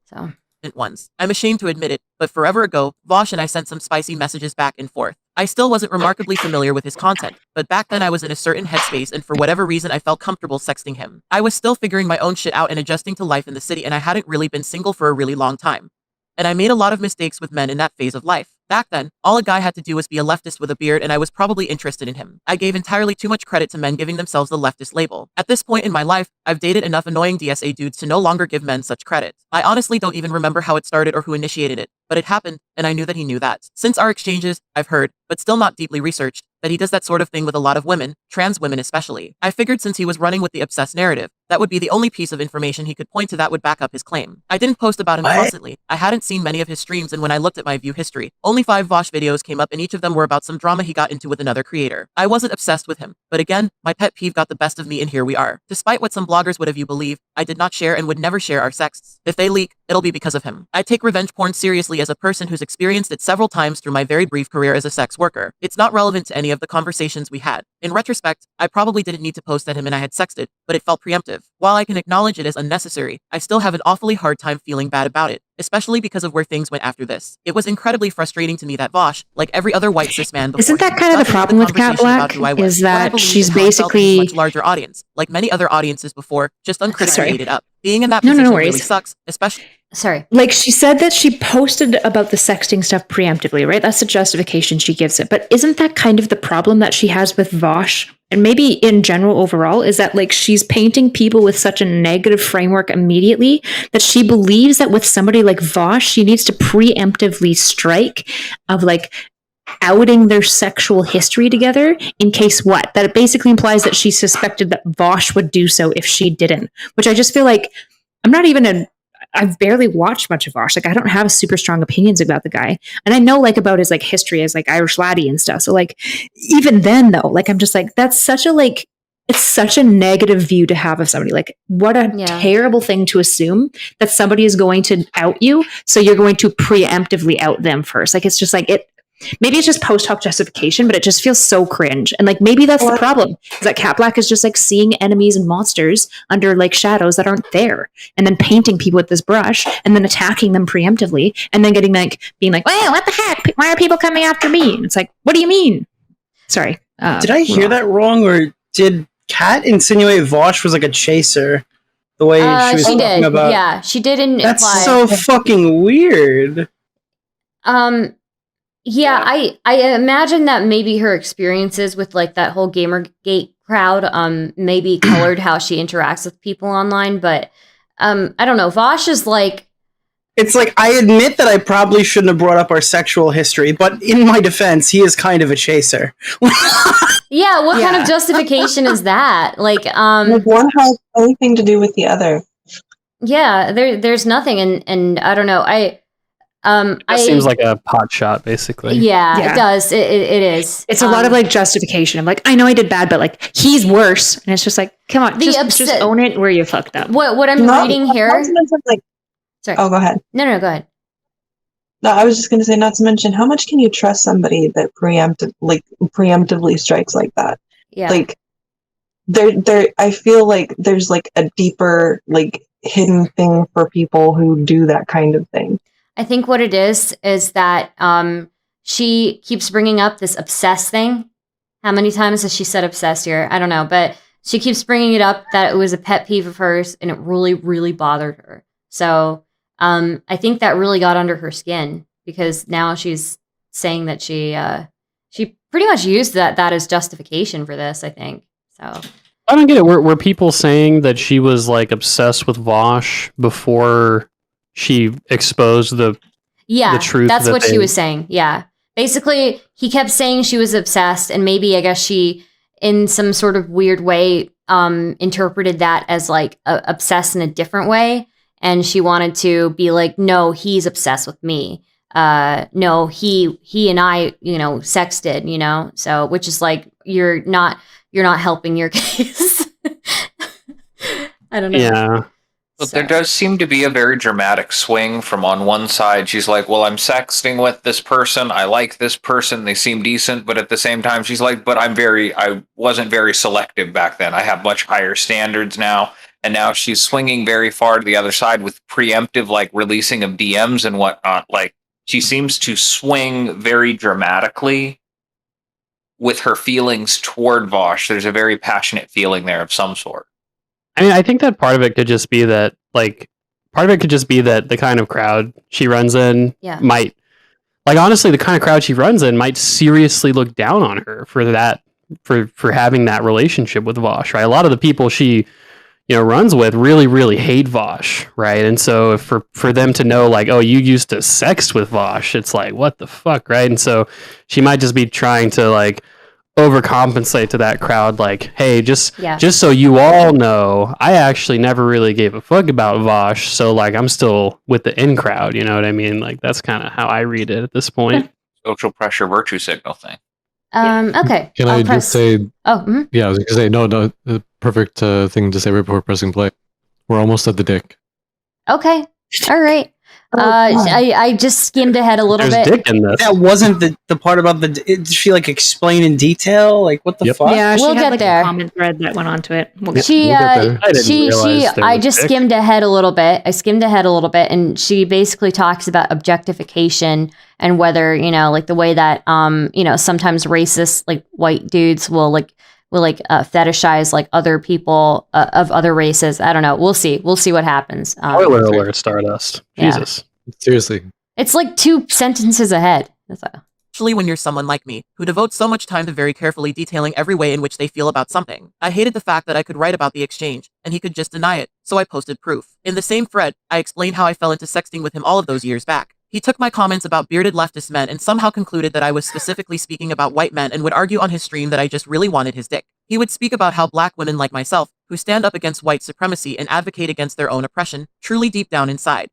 So ones. I'm ashamed to admit it, but forever ago, Vaush and I sent some spicy messages back and forth. I still wasn't remarkably familiar with his content, but back then I was in a certain headspace and for whatever reason I felt comfortable sexting him. I was still figuring my own shit out and adjusting to life in the city and I hadn't really been single for a really long time. And I made a lot of mistakes with men in that phase of life. Back then, all a guy had to do was be a leftist with a beard and I was probably interested in him. I gave entirely too much credit to men giving themselves the leftist label. At this point in my life, I've dated enough annoying DSA dudes to no longer give men such credit. I honestly don't even remember how it started or who initiated it, but it happened, and I knew that he knew that. Since our exchanges, I've heard, but still not deeply researched, that he does that sort of thing with a lot of women, trans women especially. I figured since he was running with the obsessed narrative, that would be the only piece of information he could point to that would back up his claim. I didn't post about him constantly. I hadn't seen many of his streams, and when I looked at my view history, only 5 Vaush videos came up and each of them were about some drama he got into with another creator. I wasn't obsessed with him, but again, my pet peeve got the best of me and here we are. Despite what some bloggers would have you believe, I did not share and would never share our sexts. If they leak, it'll be because of him. I take revenge porn seriously as a person who's experienced it several times through my very brief career as a sex worker. It's not relevant to any of the conversations we had. In retrospect, I probably didn't need to post at him and I had sexted, but it felt preemptive. While I can acknowledge it as unnecessary, I still have an awfully hard time feeling bad about it, especially because of where things went after this. It was incredibly frustrating to me that Vaush, like every other white cis man before, Isn't that kind of the problem with Cat Black? Is that she's basically a much larger audience, like many other audiences before, just uncritically ate it up. Being in that No position worries. really sucks, especially. sorry. Like she said that she posted about the sexting stuff preemptively, right? That's the justification she gives it. But isn't that kind of the problem that she has with Vaush? And maybe in general overall, is that like she's painting people with such a negative framework immediately that she believes that with somebody like Vaush, she needs to preemptively strike of like outing their sexual history together in case what? That it basically implies that she suspected that Vaush would do so if she didn't, which I just feel like I've barely watched much of Vaush. Like I don't have super strong opinions about the guy. And I know like about his like history as like Irish laddie and stuff. So like even then though, like I'm just like, that's such a like, it's such a negative view to have of somebody. Like what a terrible thing to assume that somebody is going to out you. So you're going to preemptively out them first. Like it's just like maybe it's just post hoc justification, but it just feels so cringe. And like maybe that's the problem, is that Cat Black is just like seeing enemies and monsters under like shadows that aren't there, and then painting people with this brush, and then attacking them preemptively, and then being like, "Well, what the heck? Why are people coming after me?" And it's like, what do you mean? Sorry, did I hear that wrong, or did Cat insinuate Vaush was like a chaser? The way she was talking about, yeah, she did. That's imply. so fucking weird. Yeah, I imagine that maybe her experiences with like that whole Gamergate crowd maybe colored how she interacts with people online, but I don't know. Vaush is like, it's like, I admit that I probably shouldn't have brought up our sexual history, but in my defense, he is kind of a chaser. yeah, what kind of justification is that? Like one has anything to do with the other. Yeah, there's nothing, and I don't know. It seems like a pot shot, basically. Yeah, it does. It is. It's a lot of like justification. I'm like, I know I did bad, but like he's worse, and it's just like, come on, just own it where you fucked up. What I'm reading here. Sorry. Oh, go ahead. No, go ahead. No, I was just going to say, not to mention, how much can you trust somebody that preemptively strikes like that? Yeah. Like, there. I feel like there's like a deeper, like hidden thing for people who do that kind of thing. I think what it is that she keeps bringing up this obsessed thing. How many times has she said obsessed here? I don't know, but she keeps bringing it up that it was a pet peeve of hers and it really, really bothered her. So I think that really got under her skin because now she's saying that she pretty much used that as justification for this, I think. So I don't get it. Were people saying that she was like obsessed with Vaush before she exposed the truth? That's what she was saying. Yeah. Basically, he kept saying she was obsessed, and maybe I guess she, in some sort of weird way, interpreted that as like obsessed in a different way, and she wanted to be like, no, he's obsessed with me. No, he and I, sexted, so which is like you're you're not helping your case. I don't know. Yeah. But there does seem to be a very dramatic swing from on one side. She's like, well, I'm sexting with this person. I like this person. They seem decent. But at the same time, she's like, but I wasn't very selective back then. I have much higher standards now. And now she's swinging very far to the other side with preemptive, like, releasing of DMs and whatnot. Like, she seems to swing very dramatically with her feelings toward Vaush. There's a very passionate feeling there of some sort. I mean, I think that part of it could just be that, the kind of crowd she runs in might, like, honestly, the kind of crowd she runs in might seriously look down on her for that, for having that relationship with Vaush, right? A lot of the people she, runs with really, really hate Vaush, right? And so for them to know, like, oh, you used to sext with Vaush, it's like, what the fuck, right? And so she might just be trying to, like, overcompensate to that crowd, like, hey, just so you all know, I actually never really gave a fuck about Vaush, so, like, I'm still with the in crowd, you know what I mean? Like, that's kind of how I read it at this point. Social pressure virtue signal thing. Okay. Can I just say? Oh, mm-hmm. Yeah, I was going to say no. The perfect thing to say right before pressing play. We're almost at the dick. Okay. All right. I just skimmed ahead a little bit. Dick in this. That wasn't the part about the. Did she like explain in detail? Like what the fuck? Yeah, we'll she had get like there. a comment thread that went onto it. I just skimmed ahead a little bit. I skimmed ahead a little bit, and she basically talks about objectification and whether like the way that sometimes racist like white dudes will fetishize like other people of other races. I don't know. We'll see what happens. Spoiler alert, Stardust. Jesus. Seriously. It's like 2 sentences ahead. That's all. Especially when you're someone like me, who devotes so much time to very carefully detailing every way in which they feel about something. I hated the fact that I could write about the exchange, and he could just deny it, so I posted proof. In the same thread, I explained how I fell into sexting with him all of those years back. He took my comments about bearded leftist men and somehow concluded that I was specifically speaking about white men and would argue on his stream that I just really wanted his dick. He would speak about how black women like myself, who stand up against white supremacy and advocate against their own oppression, truly deep down inside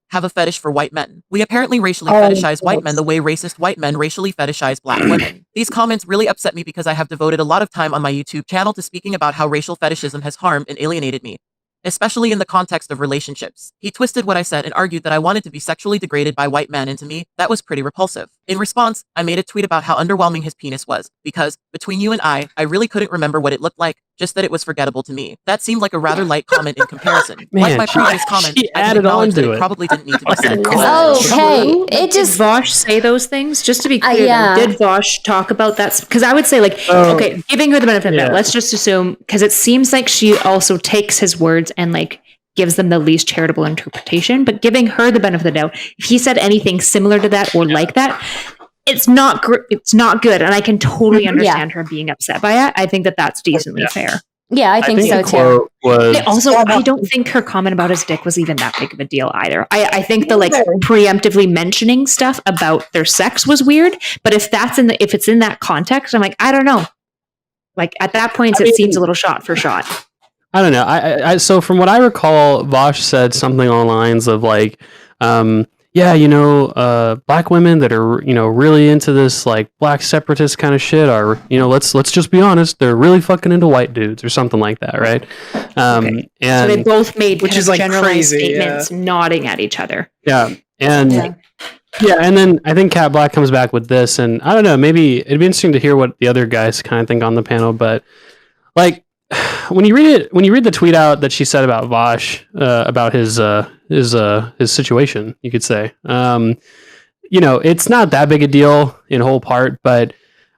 have a fetish for white men. We apparently racially fetishize white men the way racist white men racially fetishize black women. These comments really upset me because I have devoted a lot of time on my YouTube channel to speaking about how racial fetishism has harmed and alienated me, especially in the context of relationships. He twisted what I said and argued that I wanted to be sexually degraded by white men, and to me, that was pretty repulsive. In response, I made a tweet about how underwhelming his penis was, because, between you and I really couldn't remember what it looked like, just that it was forgettable to me. That seemed like a rather light comment in comparison. Man, like my previous comment, I added can acknowledge on that to it it. probably didn't need to be said. Okay. It just did Vaush say those things? Just to be clear, yeah. did Vaush talk about that? Because I would say, like, okay, giving her the benefit of the doubt, let's just assume, because it seems like she also takes his words and, like, gives them the least charitable interpretation, but giving her the benefit of the doubt, if he said anything similar to that or like that, it's not good, and I can totally understand her being upset by it. I think that that's decently fair. Yeah, I think so the too. quote was, I don't think her comment about his dick was even that big of a deal either. I think the like preemptively mentioning stuff about their sex was weird, but if it's in that context, I'm like, I don't know. Like at that point, it seems a little shot for shot. I don't know. I so from what I recall, Vaush said something along the lines of like, black women that are, really into this like black separatist kind of shit are, let's just be honest, they're really fucking into white dudes or something like that, right? And so they both made which is like generalized crazy, statements, nodding at each other. Yeah, and and then I think Cat Black comes back with this, and I don't know, maybe it'd be interesting to hear what the other guys kind of think on the panel, but like. When you read the tweet out that she said about Vaush, about his situation, you could say, it's not that big a deal in whole part, but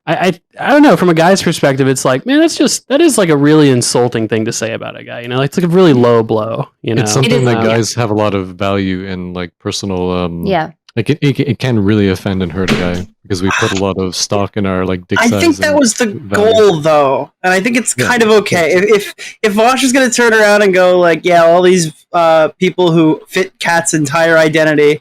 I don't know, from a guy's perspective, it's like, man, that is like a really insulting thing to say about a guy, it's like a really low blow, It's something that guys have a lot of value in, like personal, like it can really offend and hurt a guy because we put a lot of stock in our like dick size. I think that was the goal, though, and I think it's kind of okay if Vaush is going to turn around and go like, yeah, all these people who fit Cat's entire identity,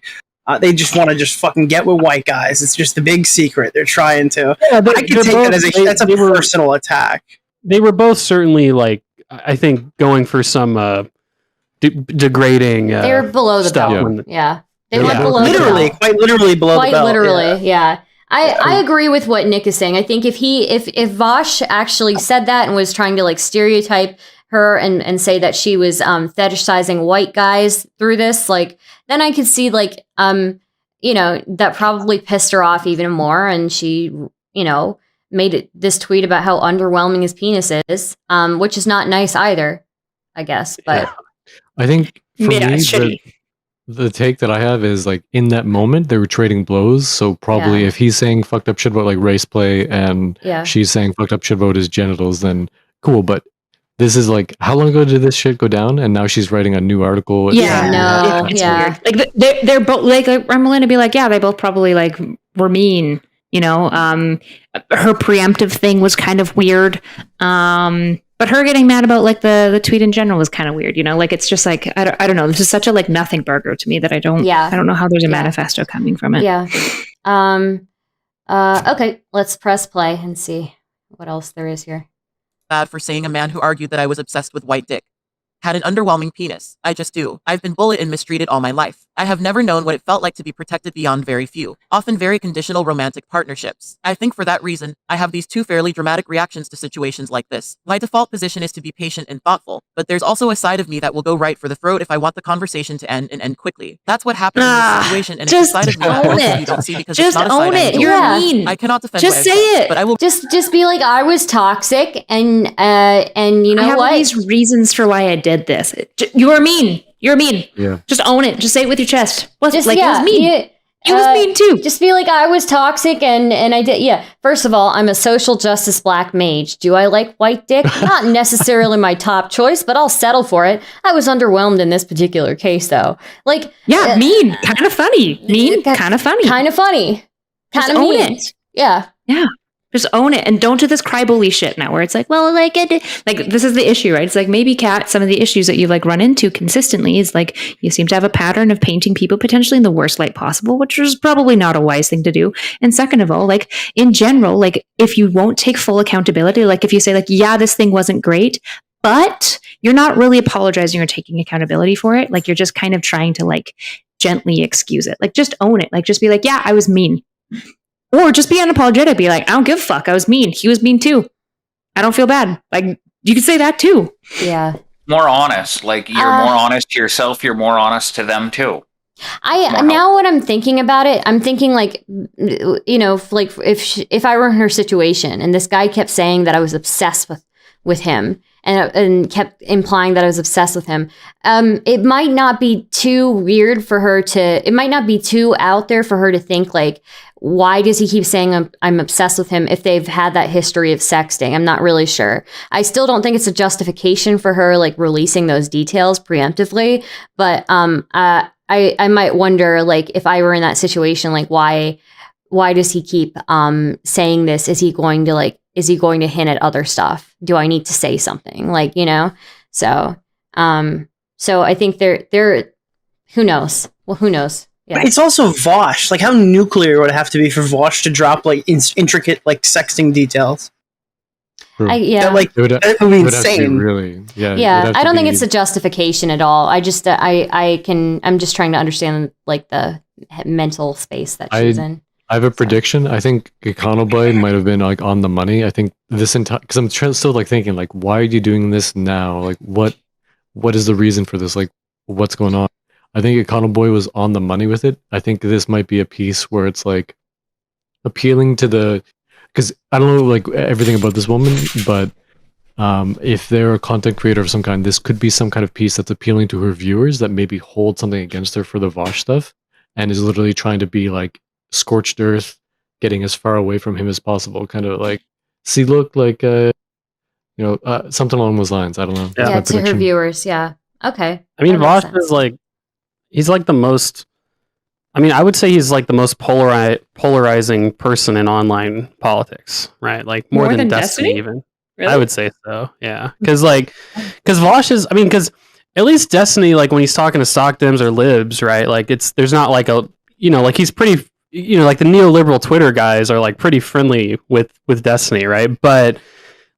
they just want to just fucking get with white guys. It's just the big secret they're trying to. Yeah, I can take that as that's a personal attack. They were both certainly like, I think, going for some degrading. They were below the stuff belt. Yeah. They went Yeah. below quite literally below the belt. Yeah. I agree with what Nick is saying. I think if Vaush actually said that and was trying to like stereotype her and say that she was fetishizing white guys through this, like, then I could see like that probably pissed her off even more, and she made this tweet about how underwhelming his penis is, which is not nice either, I guess. But I think for me, it's shitty. the take that I have is like in that moment they were trading blows. So probably if he's saying fucked up shit about like race play and she's saying fucked up shit about his genitals, then cool. But this is like, how long ago did this shit go down? And now she's writing a new article. It's weird. Like they're both like I'm willing to be like, yeah, they both probably like were mean. Her preemptive thing was kind of weird. But her getting mad about like the tweet in general was kind of weird, like it's just like I don't know. This is such a like nothing burger to me that I don't know how there's a manifesto coming from it. Yeah. Okay, let's press play and see what else there is here. Bad for saying a man who argued that I was obsessed with white dick. Had an underwhelming penis. I just do. I've been bullied and mistreated all my life. I have never known what it felt like to be protected beyond very few, often very conditional romantic partnerships. I think for that reason, I have these two fairly dramatic reactions to situations like this. My default position is to be patient and thoughtful, but there's also a side of me that will go right for the throat if I want the conversation to end and end quickly. That's what happened in this situation, and it's a side of me that most of you don't see because it's not a side I enjoy. You're mean. I cannot defend just say it, but I will just be like, I was toxic, and you know I have what? These reasons for why I did this. You are mean. You're mean. Yeah. Just own it. Just say it with your chest. It was mean. It was mean too. Just be like, I was toxic and I did. Yeah. First of all, I'm a social justice black mage. Do I like white dick? Not necessarily my top choice, but I'll settle for it. I was underwhelmed in this particular case, though. Like, mean, kind of funny. Mean, kind of funny. Kind of funny. Kind of mean. It. Yeah. Yeah. Just own it and don't do this cry bully shit now where it's like, well, like this is the issue, right? It's like maybe Kat, some of the issues that you've like run into consistently is like you seem to have a pattern of painting people potentially in the worst light possible, which is probably not a wise thing to do. And second of all, like in general, like if you won't take full accountability, like if you say like, yeah, this thing wasn't great, but you're not really apologizing or taking accountability for it. Like you're just kind of trying to like gently excuse it. Like just own it. Like just be like, yeah, I was mean. Or just be unapologetic. Be like, I don't give a fuck. I was mean. He was mean too. I don't feel bad. Like, you could say that too. Yeah. More honest. Like, you're more honest to yourself. You're more honest to them too. Now when I'm thinking about it, I'm thinking like, like if I were in her situation and this guy kept saying that I was obsessed with him and kept implying that I was obsessed with him, it might not be too weird for her it might not be too out there for her to think like, why does he keep saying I'm obsessed with him if they've had that history of sexting? I'm not really sure. I still don't think it's a justification for her like releasing those details preemptively, but I might wonder like if I were in that situation, like why does he keep saying this? Is he going to hint at other stuff? Do I need to say something? Like, So I think they're who knows? Well, who knows? Yeah. It's also Vaush. Like, how nuclear would it have to be for Vaush to drop like intricate like sexting details? That would be insane. Really, I don't think it's a justification at all. I just I'm just trying to understand like the mental space that she's in. I have a prediction. I think Econoboi might have been like on the money. I think this entire because I'm still like thinking like, why are you doing this now? Like, what is the reason for this? Like, what's going on? I think Econoboi was on the money with it. I think this might be a piece where it's like appealing to because I don't know like everything about this woman, but if they're a content creator of some kind, this could be some kind of piece that's appealing to her viewers that maybe hold something against her for the Vaush stuff and is literally trying to be like scorched earth, getting as far away from him as possible. Kind of like, see, look like, something along those lines. I don't know. Yeah, to her viewers. Yeah. Okay. I mean, Vaush is like, he's like the most, I would say he's like the most polarizing person in online politics, right? Like more than Destiny even. Really? I would say so. Yeah. Because Vaush is, because at least Destiny, like when he's talking to stock Dems or libs, right? Like there's not like like he's pretty, like the neoliberal Twitter guys are like pretty friendly with Destiny, right? But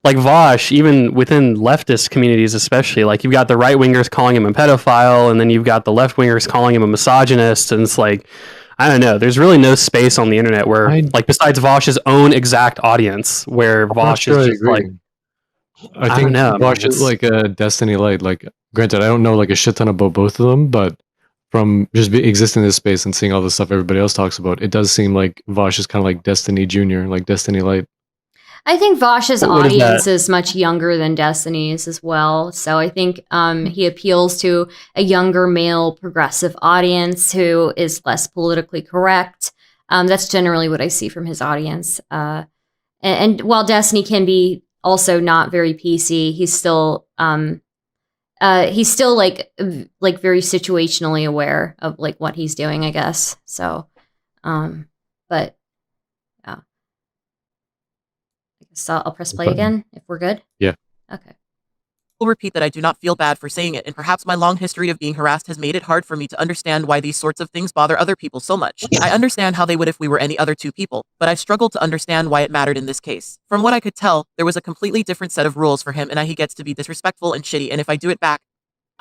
like Vaush, even within leftist communities especially, like you've got the right wingers calling him a pedophile, and then you've got the left wingers calling him a misogynist, and it's like, I don't know. There's really no space on the internet where, like, besides Vaush's own exact audience, where Vaush is just like, I think don't know, Vaush man. is like a Destiny Light. Like, granted, I don't know like a shit ton about both of them, but from just existing in this space and seeing all the stuff everybody else talks about, it does seem like Vaush is kind of like Destiny Junior, like Destiny Light. I think Vaush's What is audience that? is much younger than Destiny's as well. So I think he appeals to a younger male progressive audience who is less politically correct. That's generally what I see from his audience. And while Destiny can be also not very PC, he's still like very situationally aware of like what he's doing, I guess. So, but yeah. So I'll press play again if we're good. Yeah. Okay. Will repeat that I do not feel bad for saying it, and perhaps my long history of being harassed has made it hard for me to understand why these sorts of things bother other people so much. I understand how they would if we were any other two people, but I struggled to understand why it mattered in this case. From what I could tell, there was a completely different set of rules for him, and he gets to be disrespectful and shitty, and if I do it back,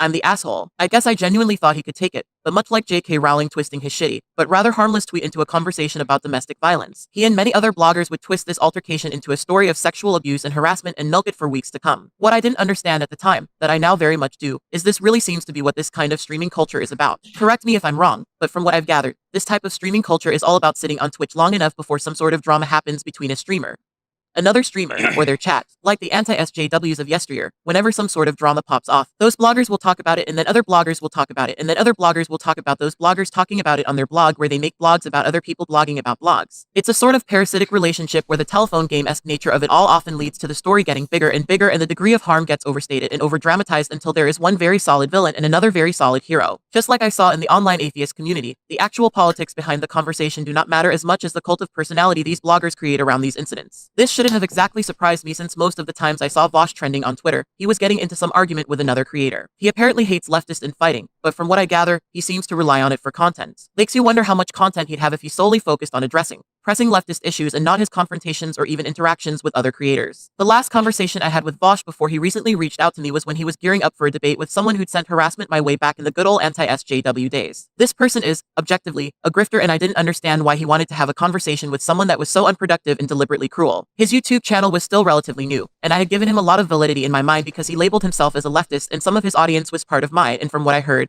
I'm the asshole. I guess I genuinely thought he could take it, but much like J.K. Rowling twisting his shitty, but rather harmless tweet into a conversation about domestic violence, he and many other bloggers would twist this altercation into a story of sexual abuse and harassment and milk it for weeks to come. What I didn't understand at the time, that I now very much do, is this really seems to be what this kind of streaming culture is about. Correct me if I'm wrong, but from what I've gathered, this type of streaming culture is all about sitting on Twitch long enough before some sort of drama happens between a streamer, another streamer, or their chat, like the anti-SJWs of yesteryear. Whenever some sort of drama pops off, those bloggers will talk about it, and then other bloggers will talk about it, and then other bloggers will talk about those bloggers talking about it on their blog, where they make blogs about other people blogging about blogs. It's a sort of parasitic relationship where the telephone game-esque nature of it all often leads to the story getting bigger and bigger, and the degree of harm gets overstated and over-dramatized until there is one very solid villain and another very solid hero. Just like I saw in the online atheist community, the actual politics behind the conversation do not matter as much as the cult of personality these bloggers create around these incidents. This shouldn't have exactly surprised me, since most of the times I saw Vaush trending on Twitter, he was getting into some argument with another creator. He apparently hates leftists and fighting, but from what I gather, he seems to rely on it for content. Makes you wonder how much content he'd have if he solely focused on pressing leftist issues and not his confrontations or even interactions with other creators. The last conversation I had with Vaush before he recently reached out to me was when he was gearing up for a debate with someone who'd sent harassment my way back in the good old anti-SJW days. This person is, objectively, a grifter, and I didn't understand why he wanted to have a conversation with someone that was so unproductive and deliberately cruel. His YouTube channel was still relatively new, and I had given him a lot of validity in my mind because he labeled himself as a leftist, and some of his audience was part of mine, and from what I heard,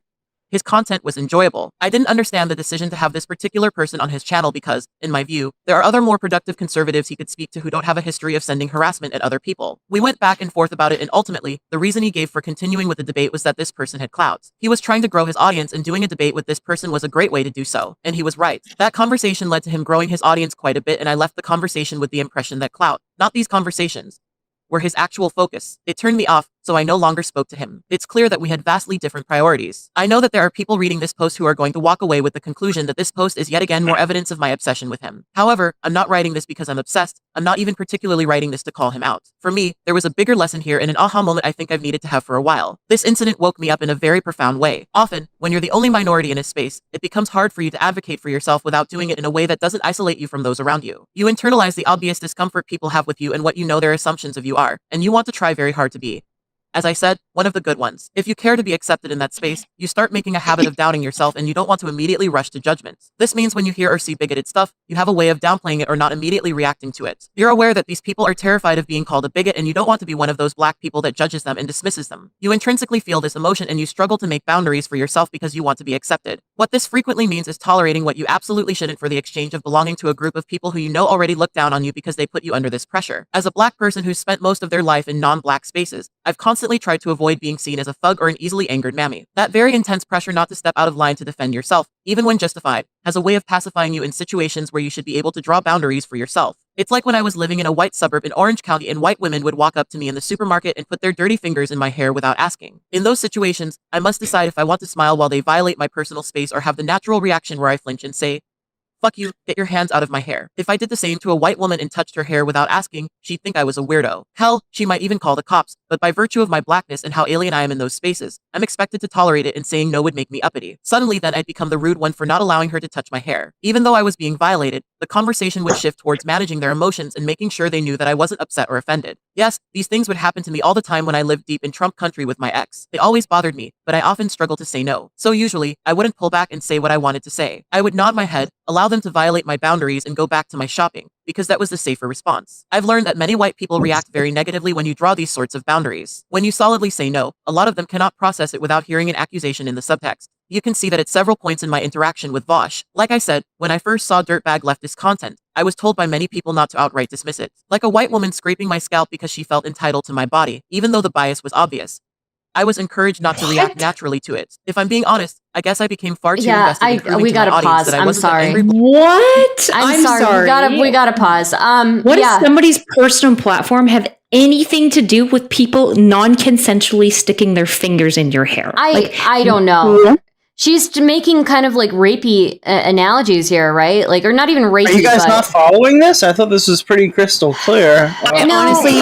his content was enjoyable. I didn't understand the decision to have this particular person on his channel because, in my view, there are other more productive conservatives he could speak to who don't have a history of sending harassment at other people. We went back and forth about it, and ultimately, the reason he gave for continuing with the debate was that this person had clout. He was trying to grow his audience, and doing a debate with this person was a great way to do so. And he was right. That conversation led to him growing his audience quite a bit, and I left the conversation with the impression that clout, not these conversations, were his actual focus. It turned me off, so I no longer spoke to him. It's clear that we had vastly different priorities. I know that there are people reading this post who are going to walk away with the conclusion that this post is yet again more evidence of my obsession with him. However, I'm not writing this because I'm obsessed. I'm not even particularly writing this to call him out. For me, there was a bigger lesson here and an aha moment I think I've needed to have for a while. This incident woke me up in a very profound way. Often, when you're the only minority in a space, it becomes hard for you to advocate for yourself without doing it in a way that doesn't isolate you from those around you. You internalize the obvious discomfort people have with you and what you know their assumptions of you are, and you want to try very hard to be, as I said, one of the good ones. If you care to be accepted in that space, you start making a habit of doubting yourself, and you don't want to immediately rush to judgments. This means when you hear or see bigoted stuff, you have a way of downplaying it or not immediately reacting to it. You're aware that these people are terrified of being called a bigot, and you don't want to be one of those black people that judges them and dismisses them. You intrinsically feel this emotion, and you struggle to make boundaries for yourself because you want to be accepted. What this frequently means is tolerating what you absolutely shouldn't for the exchange of belonging to a group of people who you know already look down on you because they put you under this pressure. As a black person who's spent most of their life in non-black spaces, I've constantly tried to avoid being seen as a thug or an easily angered mammy. That very intense pressure not to step out of line to defend yourself, even when justified, has a way of pacifying you in situations where you should be able to draw boundaries for yourself. It's like when I was living in a white suburb in Orange County and white women would walk up to me in the supermarket and put their dirty fingers in my hair without asking. In those situations, I must decide if I want to smile while they violate my personal space or have the natural reaction where I flinch and say, "Fuck you, get your hands out of my hair." If I did the same to a white woman and touched her hair without asking, she'd think I was a weirdo. Hell, she might even call the cops, but by virtue of my blackness and how alien I am in those spaces, I'm expected to tolerate it, and saying no would make me uppity. Suddenly then I'd become the rude one for not allowing her to touch my hair. Even though I was being violated, the conversation would shift towards managing their emotions and making sure they knew that I wasn't upset or offended. Yes, these things would happen to me all the time when I lived deep in Trump country with my ex. They always bothered me, but I often struggled to say no. So usually, I wouldn't pull back and say what I wanted to say. I would nod my head, allow them to violate my boundaries and go back to my shopping, because that was the safer response. I've learned that many white people react very negatively when you draw these sorts of boundaries. When you solidly say no, a lot of them cannot process it without hearing an accusation in the subtext. You can see that at several points in my interaction with Vaush. Like I said, when I first saw dirtbag leftist content, I was told by many people not to outright dismiss it. Like a white woman scraping my scalp because she felt entitled to my body, even though the bias was obvious. I was encouraged not to react naturally to it. If I'm being honest, I guess I became far too invested in proving we to my gotta audience pause. that I I'm wasn't an sorry. angry What? I'm sorry. We gotta pause. What does somebody's personal platform have anything to do with people non-consensually sticking their fingers in your hair? I don't know. She's making kind of like rapey analogies here, right? Like, or not even rapey. Are you guys not following this? I thought this was pretty crystal clear. Honestly,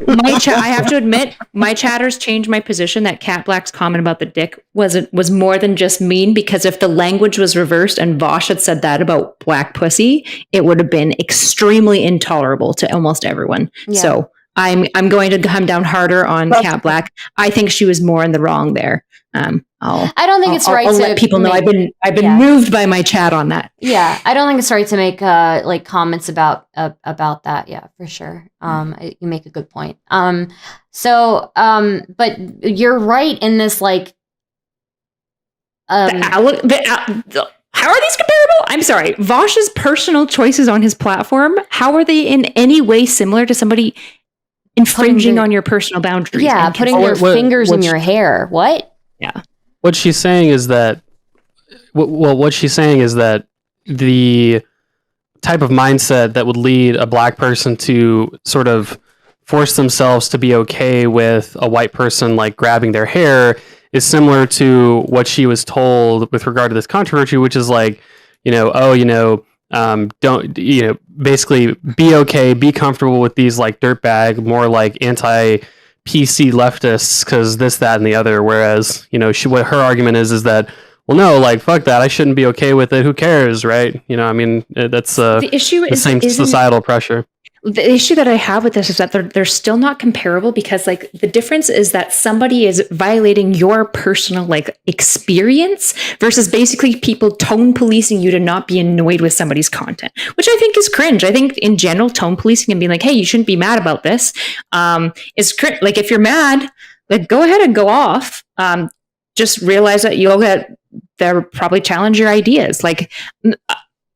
I have to admit, my chatters changed my position that Cat Black's comment about the dick was more than just mean, because if the language was reversed and Vaush had said that about black pussy, it would have been extremely intolerable to almost everyone. Yeah. So I'm going to come down harder on Cat Black. I think she was more in the wrong there. I don't think it's right to let people know I've been moved by my chat on that. Yeah, I don't think it's right to make like comments about that. Yeah, for sure. You make a good point. But you're right in this like. How are these comparable? I'm sorry. Vaush's personal choices on his platform, how are they in any way similar to somebody infringing on your personal boundaries? Yeah, putting their fingers in your hair. What? Yeah. What she's saying is that, what she's saying is that the type of mindset that would lead a black person to sort of force themselves to be okay with a white person like grabbing their hair is similar to what she was told with regard to this controversy, which is like, don't, basically be okay, be comfortable with these like dirtbag, more like anti-PC leftists, because this, that, and the other. Whereas, what her argument is that, well, no, like, fuck that, I shouldn't be okay with it. Who cares, right? That's the same societal pressure. The issue that I have with this is that they're still not comparable, because like the difference is that somebody is violating your personal like experience versus basically people tone policing you to not be annoyed with somebody's content, which I think is cringe. I think in general, tone policing and being like, hey, you shouldn't be mad about this is cringe. Like if you're mad, like go ahead and go off. Just realize that they'll probably challenge your ideas. Like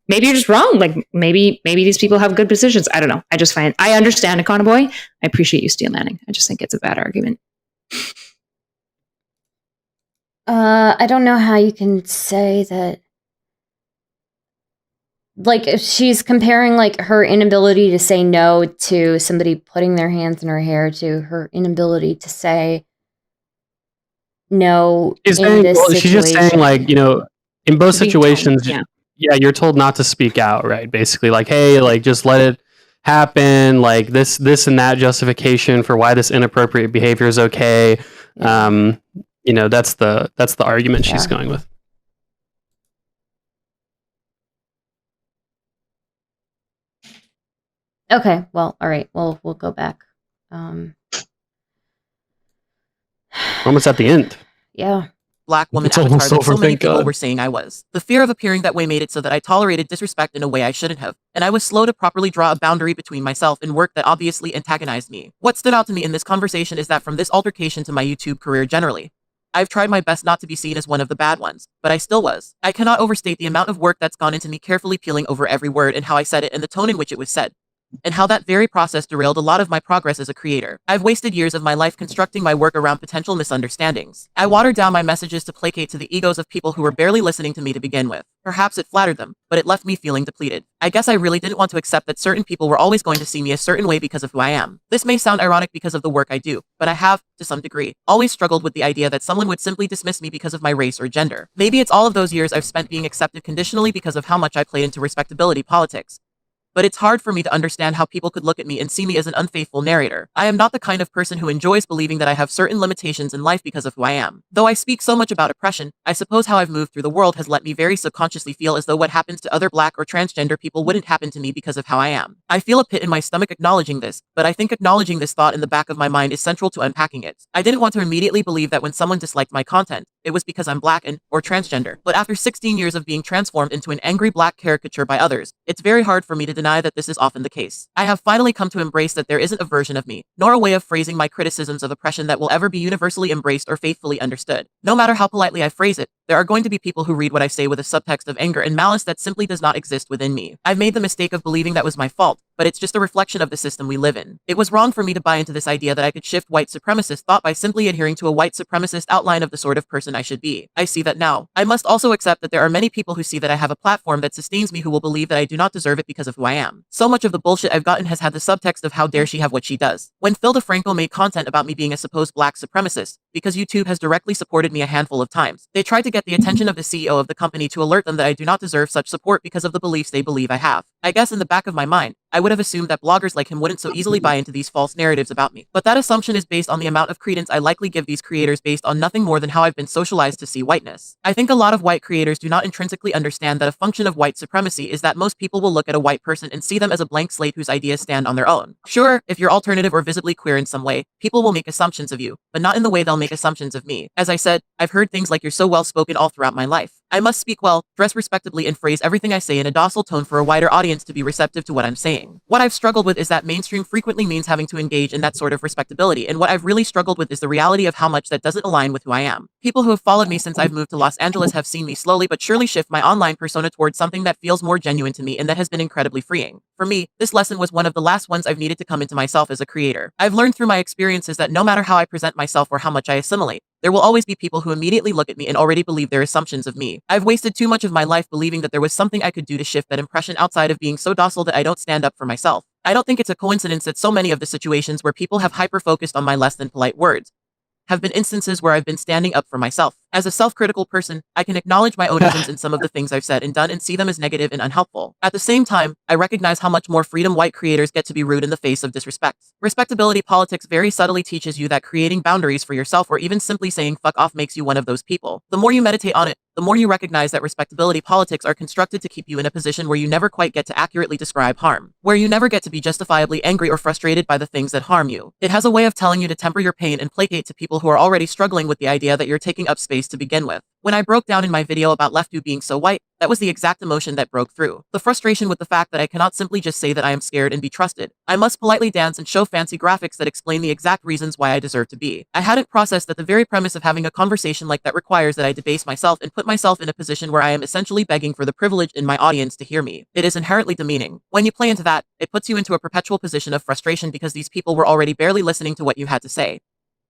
maybe you're just wrong. Like maybe these people have good positions. I don't know. I understand Econoboi. I appreciate you steel manning. I just think it's a bad argument. I don't know how you can say that. Like if she's comparing like her inability to say no to somebody putting their hands in her hair to her inability to say no in this situation. She's just saying like, in both situations, yeah, you're told not to speak out, right? Basically, like, hey, like, just let it happen. Like this, and that justification for why this inappropriate behavior is okay. Yeah. That's the argument she's going with. Okay. Well, all right. We'll go back. Almost at the end. Yeah. Black woman It's avatar almost that over, so many thank people God. were saying I was. The fear of appearing that way made it so that I tolerated disrespect in a way I shouldn't have, and I was slow to properly draw a boundary between myself and work that obviously antagonized me. What stood out to me in this conversation is that from this altercation to my YouTube career generally, I've tried my best not to be seen as one of the bad ones, but I still was. I cannot overstate the amount of work that's gone into me carefully peeling over every word and how I said it and the tone in which it was said, and how that very process derailed a lot of my progress as a creator. I've wasted years of my life constructing my work around potential misunderstandings. I watered down my messages to placate to the egos of people who were barely listening to me to begin with. Perhaps it flattered them, but it left me feeling depleted. I guess I really didn't want to accept that certain people were always going to see me a certain way because of who I am. This may sound ironic because of the work I do, but I have, to some degree, always struggled with the idea that someone would simply dismiss me because of my race or gender. Maybe it's all of those years I've spent being accepted conditionally because of how much I played into respectability politics. but it's hard for me to understand how people could look at me and see me as an unfaithful narrator. I am not the kind of person who enjoys believing that I have certain limitations in life because of who I am. Though I speak so much about oppression, I suppose how I've moved through the world has let me very subconsciously feel as though what happens to other Black or transgender people wouldn't happen to me because of how I am. I feel a pit in my stomach acknowledging this, but I think acknowledging this thought in the back of my mind is central to unpacking it. I didn't want to immediately believe that when someone disliked my content, it was because I'm Black or transgender. But after 16 years of being transformed into an angry Black caricature by others, it's very hard for me to deny that this is often the case. I have finally come to embrace that there isn't a version of me, nor a way of phrasing my criticisms of oppression that will ever be universally embraced or faithfully understood. No matter how politely I phrase it, there are going to be people who read what I say with a subtext of anger and malice that simply does not exist within me. I've made the mistake of believing that was my fault, but it's just a reflection of the system we live in. It was wrong for me to buy into this idea that I could shift white supremacist thought by simply adhering to a white supremacist outline of the sort of person I should be. I see that now. I must also accept that there are many people who see that I have a platform that sustains me who will believe that I do not deserve it because of who I am. So much of the bullshit I've gotten has had the subtext of how dare she have what she does. When Phil DeFranco made content about me being a supposed Black supremacist, because YouTube has directly supported me a handful of times, they tried to get the attention of the CEO of the company to alert them that I do not deserve such support because of the beliefs they believe I have. I guess in the back of my mind, I would have assumed that bloggers like him wouldn't so easily buy into these false narratives about me. But that assumption is based on the amount of credence I likely give these creators based on nothing more than how I've been socialized to see whiteness. I think a lot of white creators do not intrinsically understand that a function of white supremacy is that most people will look at a white person and see them as a blank slate whose ideas stand on their own. Sure, if you're alternative or visibly queer in some way, people will make assumptions of you, but not in the way they'll make assumptions of me. As I said, I've heard things like "you're so well spoken" all throughout my life. I must speak well, dress respectably, and phrase everything I say in a docile tone for a wider audience to be receptive to what I'm saying. What I've struggled with is that mainstream frequently means having to engage in that sort of respectability, and what I've really struggled with is the reality of how much that doesn't align with who I am. People who have followed me since I've moved to Los Angeles have seen me slowly but surely shift my online persona towards something that feels more genuine to me, and that has been incredibly freeing. For me, this lesson was one of the last ones I've needed to come into myself as a creator. I've learned through my experiences that no matter how I present myself or how much I assimilate, there will always be people who immediately look at me and already believe their assumptions of me. I've wasted too much of my life believing that there was something I could do to shift that impression outside of being so docile that I don't stand up for myself. I don't think it's a coincidence that so many of the situations where people have hyper-focused on my less than polite words have been instances where I've been standing up for myself. As a self-critical person, I can acknowledge my own isms in some of the things I've said and done and see them as negative and unhelpful. At the same time, I recognize how much more freedom white creators get to be rude in the face of disrespect. Respectability politics very subtly teaches you that creating boundaries for yourself or even simply saying fuck off makes you one of those people. The more you meditate on it, the more you recognize that respectability politics are constructed to keep you in a position where you never quite get to accurately describe harm, where you never get to be justifiably angry or frustrated by the things that harm you. It has a way of telling you to temper your pain and placate to people who are already struggling with the idea that you're taking up space to begin with. When I broke down in my video about Leftu being so white, that was the exact emotion that broke through. The frustration with the fact that I cannot simply just say that I am scared and be trusted. I must politely dance and show fancy graphics that explain the exact reasons why I deserve to be. I hadn't processed that the very premise of having a conversation like that requires that I debase myself and put myself in a position where I am essentially begging for the privilege in my audience to hear me. It is inherently demeaning. When you play into that, it puts you into a perpetual position of frustration because these people were already barely listening to what you had to say.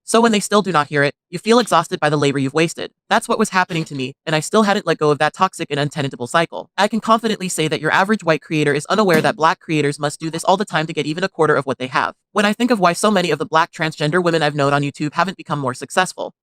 So when they still do not hear it, you feel exhausted by the labor you've wasted. That's what was happening to me, and I still hadn't let go of that toxic and untenable cycle. I can confidently say that your average white creator is unaware that Black creators must do this all the time to get even a quarter of what they have. When I think of why so many of the Black transgender women I've known on YouTube haven't become more successful,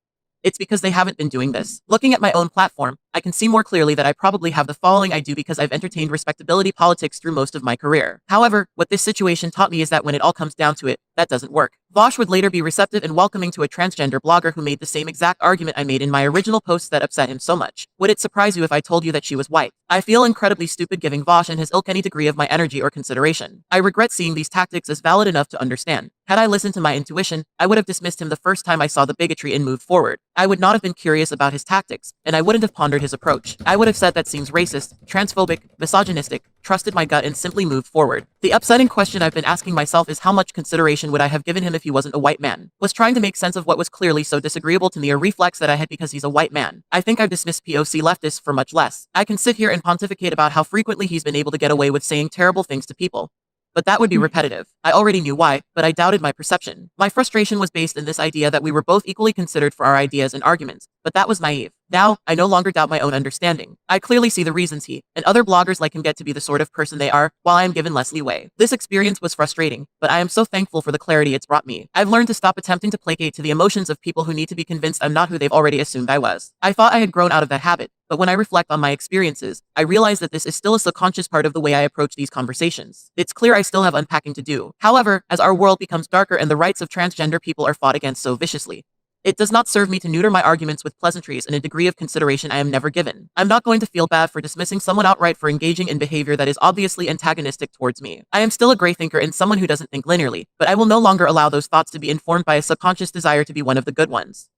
it's because they haven't been doing this. Looking at my own platform, I can see more clearly that I probably have the following I do because I've entertained respectability politics through most of my career. However, what this situation taught me is that when it all comes down to it, that doesn't work. Vaush would later be receptive and welcoming to a transgender blogger who made the same exact argument I made in my original posts that upset him so much. Would it surprise you if I told you that she was white? I feel incredibly stupid giving Vaush and his ilk any degree of my energy or consideration. I regret seeing these tactics as valid enough to understand. Had I listened to my intuition, I would have dismissed him the first time I saw the bigotry and moved forward. I would not have been curious about his tactics, and I wouldn't have pondered his approach. I would have said that seems racist, transphobic, misogynistic, trusted my gut and simply moved forward. The upsetting question I've been asking myself is how much consideration would I have given him if he wasn't a white man? Was trying to make sense of what was clearly so disagreeable to me a reflex that I had because he's a white man? I think I've dismissed POC leftists for much less. I can sit here and pontificate about how frequently he's been able to get away with saying terrible things to people. But that would be repetitive. I already knew why, but I doubted my perception. My frustration was based in this idea that we were both equally considered for our ideas and arguments, but that was naive. Now, I no longer doubt my own understanding. I clearly see the reasons he and other bloggers like him get to be the sort of person they are, while I am given less leeway. This experience was frustrating, but I am so thankful for the clarity it's brought me. I've learned to stop attempting to placate to the emotions of people who need to be convinced I'm not who they've already assumed I was. I thought I had grown out of that habit, but when I reflect on my experiences, I realize that this is still a subconscious part of the way I approach these conversations. It's clear I still have unpacking to do. However, as our world becomes darker and the rights of transgender people are fought against so viciously, it does not serve me to neuter my arguments with pleasantries and a degree of consideration I am never given. I'm not going to feel bad for dismissing someone outright for engaging in behavior that is obviously antagonistic towards me. I am still a gray thinker and someone who doesn't think linearly, but I will no longer allow those thoughts to be informed by a subconscious desire to be one of the good ones.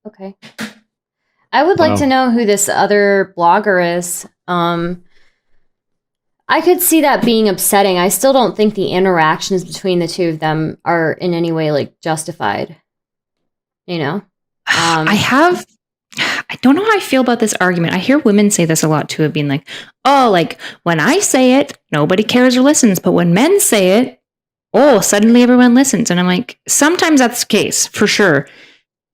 Okay. I would like to know who this other blogger is. I could see that being upsetting. I still don't think the interactions between the two of them are in any way like justified. You know? I don't know how I feel about this argument. I hear women say this a lot too, of being like, oh, like when I say it, nobody cares or listens. But when men say it, oh, suddenly everyone listens. And I'm like, sometimes that's the case, for sure.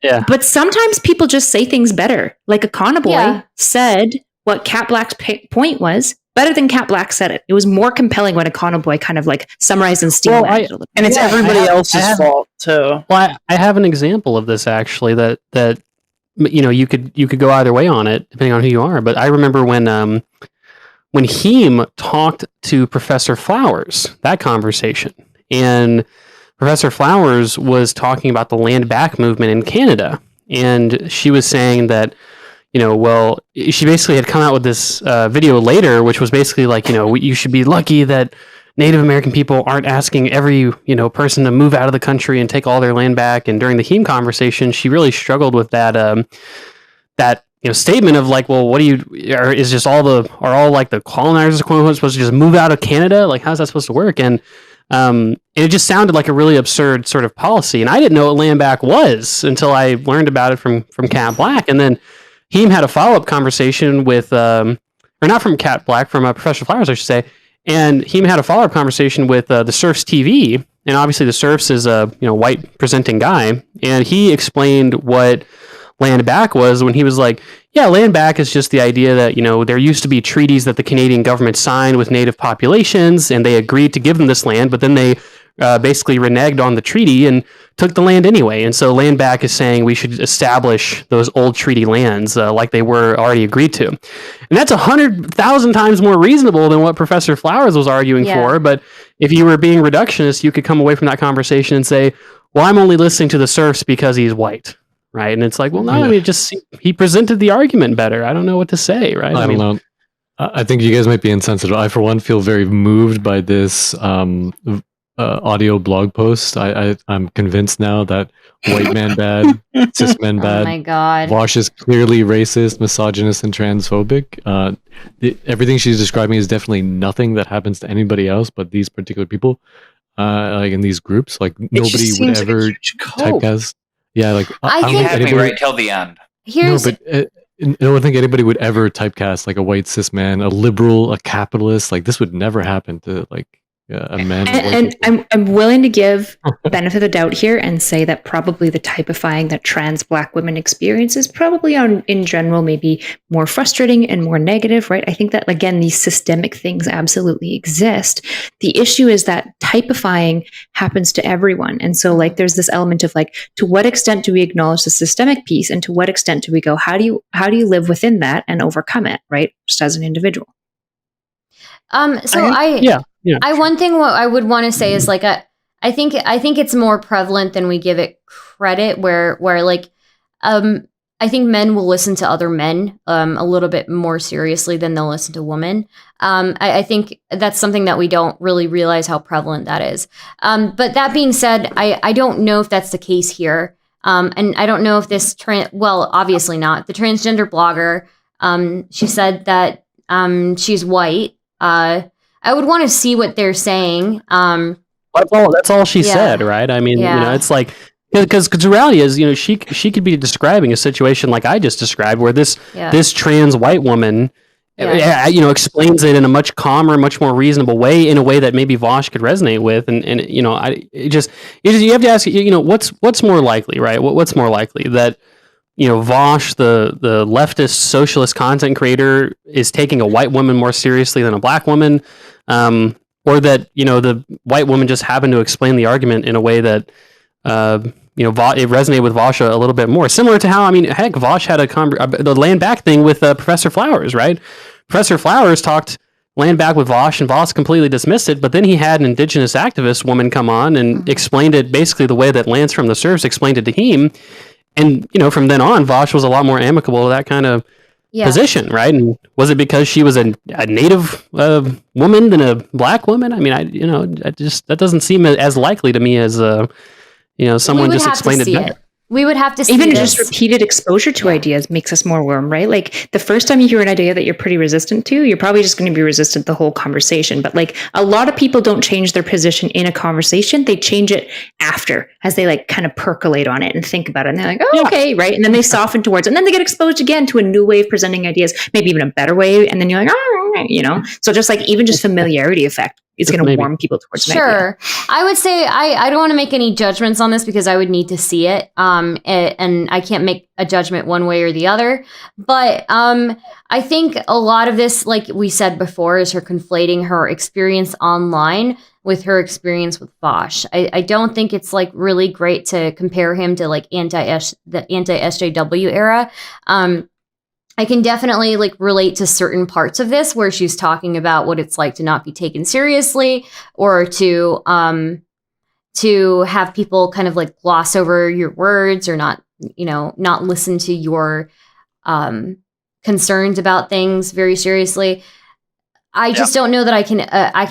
Yeah. But sometimes people just say things better. Like Econoboi said what Cat Black's point was better than Cat Black said it. It was more compelling when Econoboi kind of like summarized and steamlined it a little bit. And it's everybody else's fault too. Well, I have an example of this actually that you know you could go either way on it depending on who you are. But I remember when Heem talked to Professor Flowers, that conversation, and Professor Flowers was talking about the land back movement in Canada, and she was saying that, you know, well, she basically had come out with this video later, which was basically like, you know, you should be lucky that Native American people aren't asking every, you know, person to move out of the country and take all their land back. And during the Heem conversation, she really struggled with that you know, statement of like, well, what do you, are all like the colonizers, quote unquote, supposed to just move out of Canada? Like, how's that supposed to work? And it just sounded like a really absurd sort of policy. And I didn't know what land back was until I learned about it from Cat Black. And then Heem had a follow-up conversation with, or not from Cat Black, from Professor Flowers, I should say. And Heem had a follow-up conversation with the Surfs TV. And obviously the Surfs is a, you know, white presenting guy. And he explained what land back was when he was like, yeah, land back is just the idea that, you know, there used to be treaties that the Canadian government signed with native populations, and they agreed to give them this land, but then they basically reneged on the treaty and took the land anyway. And so land back is saying we should establish those old treaty lands like they were already agreed to. And that's 100,000 times more reasonable than what Professor Flowers was arguing for. But if you were being reductionist, you could come away from that conversation and say, well, I'm only listening to the Surfs because he's white. Right. And it's like, well, no, I mean, he presented the argument better. I don't know what to say. Right. I don't know. I think you guys might be insensitive. I, for one, feel very moved by this audio blog post. I'm convinced now that white man bad, cis men bad. Oh my God. Vaush is clearly racist, misogynist, and transphobic. Everything she's describing is definitely nothing that happens to anybody else but these particular people, like in these groups. Like nobody would ever typecast. Yeah, like I you had me right till the end. I don't think anybody would ever typecast like a white cis man, a liberal, a capitalist. Like this would never happen to like a man. And I'm willing to give benefit of the doubt here and say that probably the typifying that trans Black women experience is probably in general maybe more frustrating and more negative, right? I think that, again, these systemic things absolutely exist. The issue is that typifying happens to everyone. And so like there's this element of like, to what extent do we acknowledge the systemic piece, and to what extent do we go, how do you live within that and overcome it, right? Just as an individual. One thing what I would want to say is like I think it's more prevalent than we give it credit, where like I think men will listen to other men a little bit more seriously than they'll listen to women. I think that's something that we don't really realize how prevalent that is. But that being said, I don't know if that's the case here. And I don't know if this obviously not. The transgender blogger, she said that she's white. I would want to see what they're saying. That's all she said, right? I mean, you know, it's like, because the reality is, you know, she could be describing a situation like I just described, where this trans white woman, you know, explains it in a much calmer, much more reasonable way, in a way that maybe Vaush could resonate with, and you know, you have to ask, you know, what's more likely, right? What's more likely, that Vaush, the leftist socialist content creator, is taking a white woman more seriously than a black woman, or that the white woman just happened to explain the argument in a way that it resonated with Vaush a little bit more, similar to how heck, Vaush had the land back thing with Professor Flowers, right? Professor Flowers talked land back with Vaush, and Vaush completely dismissed it, but then he had an indigenous activist woman come on and explained it basically the way that Lance from the Serfs explained it to him. And, from then on, Vaush was a lot more amicable to that kind of position, right? And was it because she was a native woman than a black woman? That doesn't seem as likely to me as, someone just explained it better. We would have to see even this. just repeated exposure to ideas makes us more warm, right? Like the first time you hear an idea that you're pretty resistant to, you're probably just going to be resistant the whole conversation. But like a lot of people don't change their position in a conversation. They change it after, as they like kind of percolate on it and think about it. And they're like, oh, okay, right. And then they soften towards it. And then they get exposed again to a new way of presenting ideas, maybe even a better way. And then you're like, oh, So just like even just familiarity effect is going to warm people towards an idea. I would say I don't want to make any judgments on this because I would need to see it. And I can't make a judgment one way or the other. But I think a lot of this, like we said before, is her conflating her experience online with her experience with Vaush. I don't think it's like really great to compare him to like the anti-SJW era. I can definitely like relate to certain parts of this where she's talking about what it's like to not be taken seriously, or to have people kind of like gloss over your words, or not listen to your concerns about things very seriously. I just don't know that I can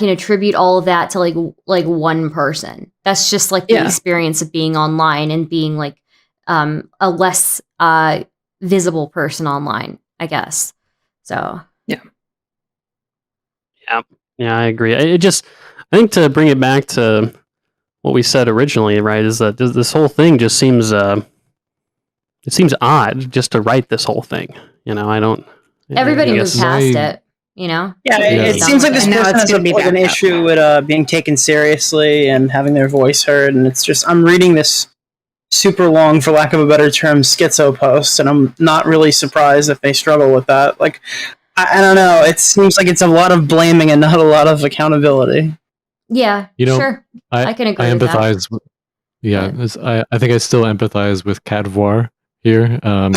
attribute all of that to like one person. That's just like the experience of being online and being like a less visible person online, I guess. So yeah, I agree. I think to bring it back to what we said originally, right, is that this whole thing just seems it seems odd just to write this whole thing. I don't. Everybody moves past it. Yeah, it seems like this person has an issue with being taken seriously and having their voice heard, and it's just I'm reading this super long, for lack of a better term, schizo post, and I'm not really surprised if they struggle with that. Like, I don't know. It seems like it's a lot of blaming and not a lot of accountability. Yeah, sure. I can agree. I with empathize. that. I think I still empathize with Cat Voir here. I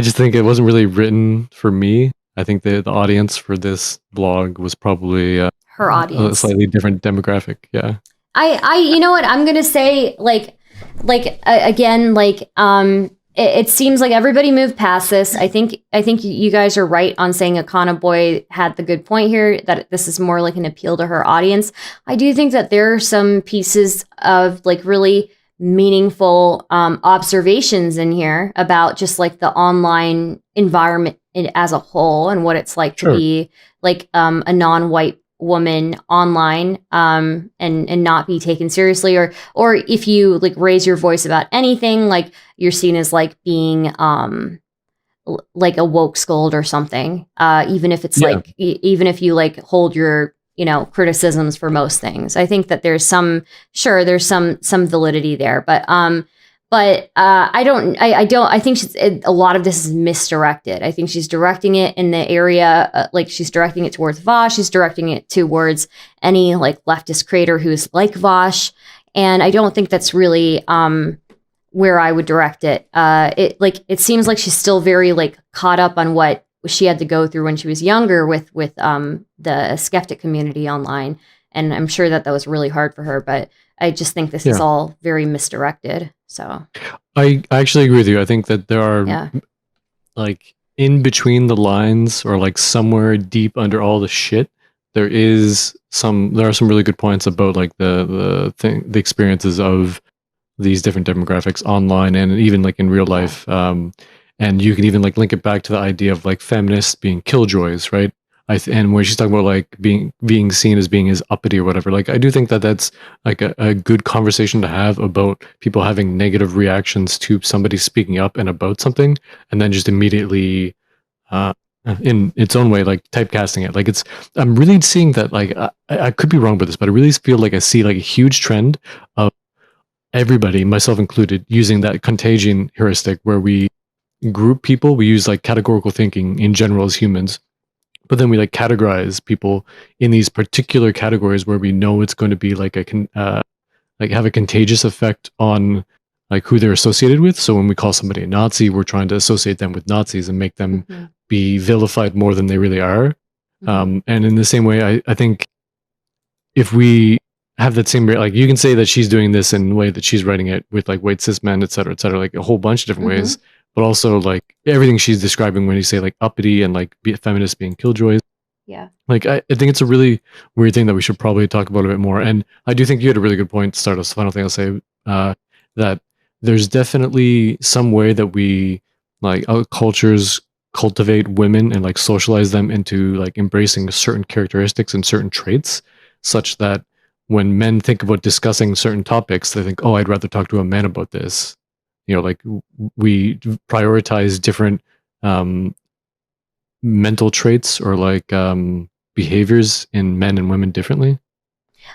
just think it wasn't really written for me. I think the audience for this blog was probably her audience, a slightly different demographic. Yeah. You know what I'm gonna say, it seems like everybody moved past this. I think you guys are right on saying Econoboi had the good point here, that this is more like an appeal to her audience. I do think that there are some pieces of like really meaningful observations in here about just like the online environment as a whole, and what it's like to be like a non-white woman online and not be taken seriously, or if you like raise your voice about anything, like you're seen as like being like a woke scold or something, even if it's like even if you like hold your criticisms for most things. I think that there's some validity there, but I think a lot of this is misdirected. I think she's directing it in the area, like she's directing it towards Vaush. She's directing it towards any like leftist creator who's like Vaush. And I don't think that's really where I would direct it. It seems like she's still very like caught up on what she had to go through when she was younger with the skeptic community online. And I'm sure that was really hard for her, but I just think this is all very misdirected. So I actually agree with you. I think that there are like in between the lines, or like somewhere deep under all the shit, there are some really good points about like the experiences of these different demographics online and even like in real life. And you can even like link it back to the idea of like feminists being killjoys, right? And where she's talking about like being seen as being as uppity or whatever. Like I do think that that's like a good conversation to have about people having negative reactions to somebody speaking up and about something, and then just immediately in its own way like typecasting it. Like I'm really seeing that, like I could be wrong about this, but I really feel like I see like a huge trend of everybody, myself included, using that contagion heuristic where we group people. We use like categorical thinking in general as humans, but then we like categorize people in these particular categories where we know it's going to be like like have a contagious effect on like who they're associated with. So when we call somebody a Nazi, we're trying to associate them with Nazis and make them be vilified more than they really are. And in the same way, I think if we have that same, like you can say that she's doing this in the way that she's writing it with like white cis men, et cetera, like a whole bunch of different ways, but also like everything she's describing when you say like uppity and like feminists being killjoys. Yeah. Like, I think it's a really weird thing that we should probably talk about a bit more. And I do think you had a really good point to start us. The final thing I'll say, that there's definitely some way that we, like, our cultures cultivate women and like socialize them into like embracing certain characteristics and certain traits, such that when men think about discussing certain topics, they think, oh, I'd rather talk to a man about this. You know, like we prioritize different mental traits or like behaviors in men and women differently.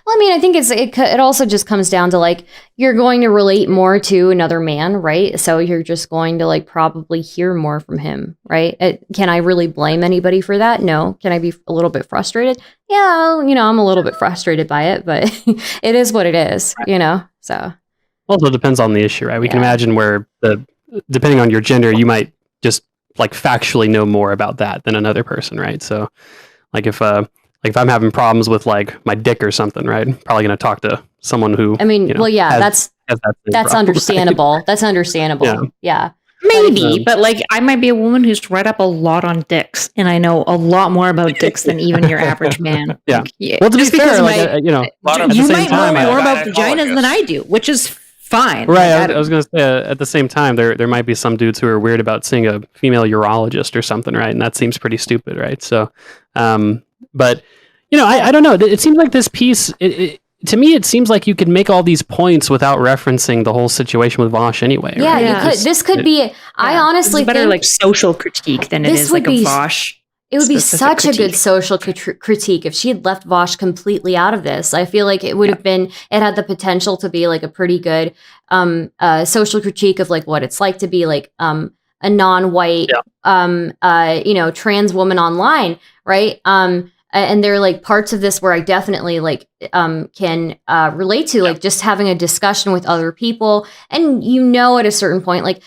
Well, I mean, I think it also just comes down to like you're going to relate more to another man, right? So you're just going to like probably hear more from him, right? Can I really blame anybody for that? No. Can I be a little bit frustrated? Yeah, you know, I'm a little bit frustrated by it, but it is what it is, you know. So also depends on the issue, right? We can imagine where depending on your gender, you might just like factually know more about that than another person, right? So like if I'm having problems with like my dick or something, right? I'm probably going to talk to someone who, I mean, you know, well, yeah, has that that's problem, understandable. right? That's understandable. Yeah. Maybe, but like I might be a woman who's read up a lot on dicks, and I know a lot more about dicks than even your average man. Yeah. Like, Well, to be just because fair, like, you know, you might know more about vaginas than I do, which is fine. Right. Like, I was going to say at the same time, there might be some dudes who are weird about seeing a female urologist or something, right? And that seems pretty stupid, right? So, but you know, I don't know. It seems like this piece, to me, it seems like you could make all these points without referencing the whole situation with Vaush anyway. Yeah, right? you could. This could be. I honestly it's better think like social critique than it this is would like a be- Vaush. it would be specific such a good critique. social critique if she had left Vaush completely out of this. I feel like it would have been. It had the potential to be like a pretty good social critique of like what it's like to be like a non-white you know, trans woman online, right? And there are like parts of this where I definitely like can relate to, like just having a discussion with other people. And you know, at a certain point, like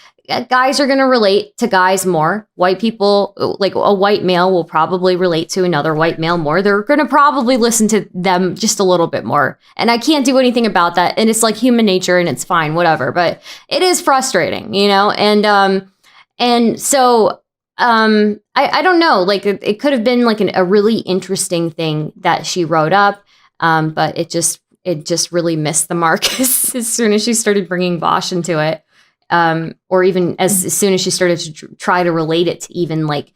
guys are going to relate to guys more. White people, like a white male will probably relate to another white male more. They're going to probably listen to them just a little bit more. And I can't do anything about that. And it's like human nature and it's fine, whatever. But it is frustrating, you know? And so I don't know, like it could have been like a really interesting thing that she wrote up, but it just really missed the mark as soon as she started bringing Vaush into it, or even as soon as she started to try to relate it to even like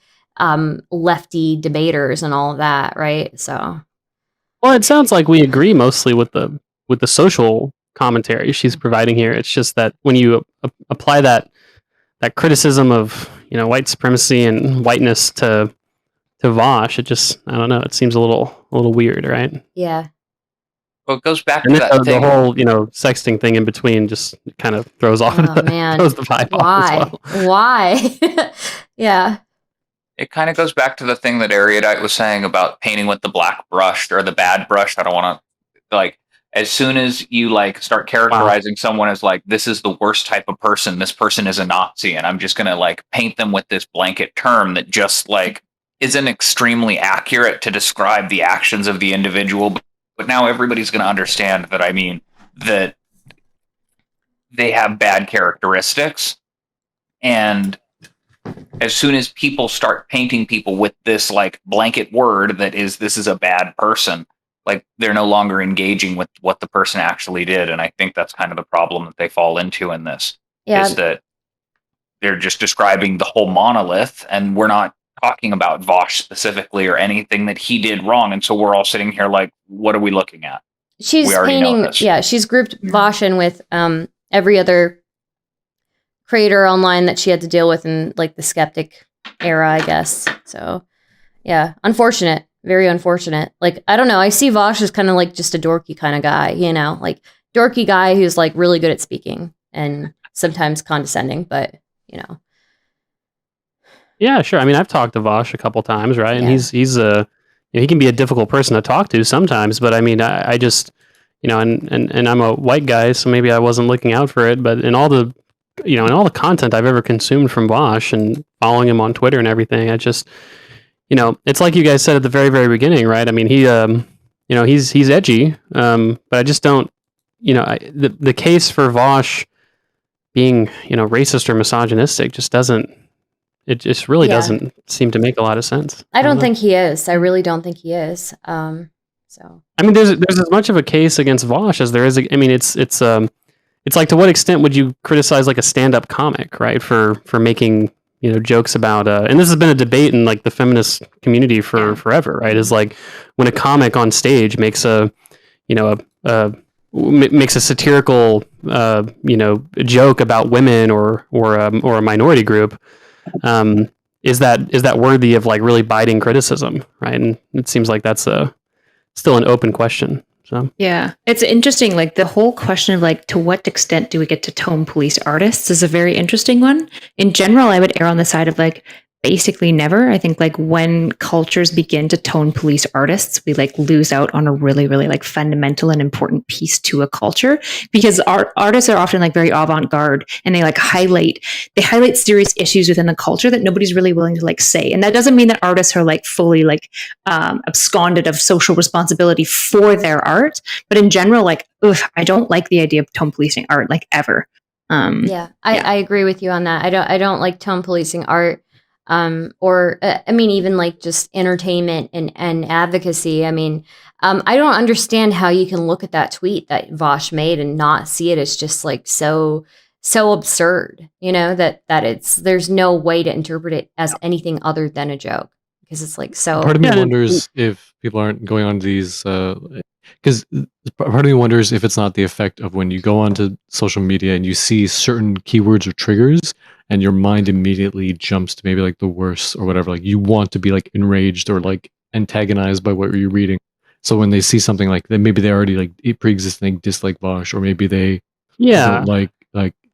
lefty debaters and all of that, right? So, Well, it sounds like we agree mostly with the social commentary she's providing here. It's just that when you apply that criticism of, you know, white supremacy and whiteness to Vaush, it just, I don't know, it seems a little weird, right? yeah. Well, it goes back And to then that the thing. whole, you know, sexting thing in between just kind of throws off Oh man, throws the vibe off as well. Why? Yeah. It kind of goes back to the thing that Erudite was saying about painting with the black brush or the bad brush. I don't want to, like, as soon as you like start characterizing someone as like, this is the worst type of person, this person is a Nazi, and I'm just going to like paint them with this blanket term that just like isn't extremely accurate to describe the actions of the individual. But now everybody's going to understand that I mean that they have bad characteristics. And as soon as people start painting people with this like blanket word that is, this is a bad person, like they're no longer engaging with what the person actually did. And I think that's kind of the problem that they fall into in this, is that they're just describing the whole monolith, and we're not talking about Vaush specifically or anything that he did wrong. And so we're all sitting here like, what are we looking at? She's We already know painting, this. yeah, she's grouped Vaush in with every other creator online that she had to deal with in like the skeptic era, I guess. So yeah, unfortunate, very unfortunate. Like, I don't know, I see Vaush as kind of like just a dorky kind of guy, you know, like dorky guy who's like really good at speaking and sometimes condescending, but you know. Yeah, sure. I mean, I've talked to Vaush a couple times, right? And Yeah. he's a he can be a difficult person to talk to sometimes, but I mean, I just and I'm a white guy, so maybe I wasn't looking out for it, but in all the in all the content I've ever consumed from Vaush and following him on Twitter and everything, I just it's like you guys said at the very, very beginning, right? I mean, he he's edgy, but I just don't the case for Vaush being racist or misogynistic just doesn't. It just really doesn't seem to make a lot of sense. I don't think he is. I really don't think he is. So I mean, there's as much of a case against Vaush as there is. I mean, it's like, to what extent would you criticize like a stand-up comic, right, for making jokes about and this has been a debate in like the feminist community for forever, right? Is like when a comic on stage makes a satirical joke about women or a minority group. Is that worthy of like really biting criticism, right? And it seems like that's still an open question. So yeah, it's interesting. Like the whole question of like to what extent do we get to tone police artists is a very interesting one. In general, I would err on the side of like basically never. I think like when cultures begin to tone police artists, we like lose out on a really, really like fundamental and important piece to a culture, because artists are often like very avant-garde and they highlight serious issues within the culture that nobody's really willing to like say. And that doesn't mean that artists are like fully like absconded of social responsibility for their art, but in general, like, I don't like the idea of tone policing art like ever. I agree with you on that. I don't like tone policing art. Or I mean, even like just entertainment and advocacy. I mean, I don't understand how you can look at that tweet that Vaush made and not see it as just like so absurd, that there's no way to interpret it as anything other than a joke, because it's like so. Part of me wonders if people aren't going on these, because part of me wonders if it's not the effect of when you go onto social media and you see certain keywords or triggers, and your mind immediately jumps to maybe like the worst or whatever. Like you want to be like enraged or like antagonized by what you're reading. So when they see something like that, maybe they already like pre-existing dislike Vaush, or maybe they don't like.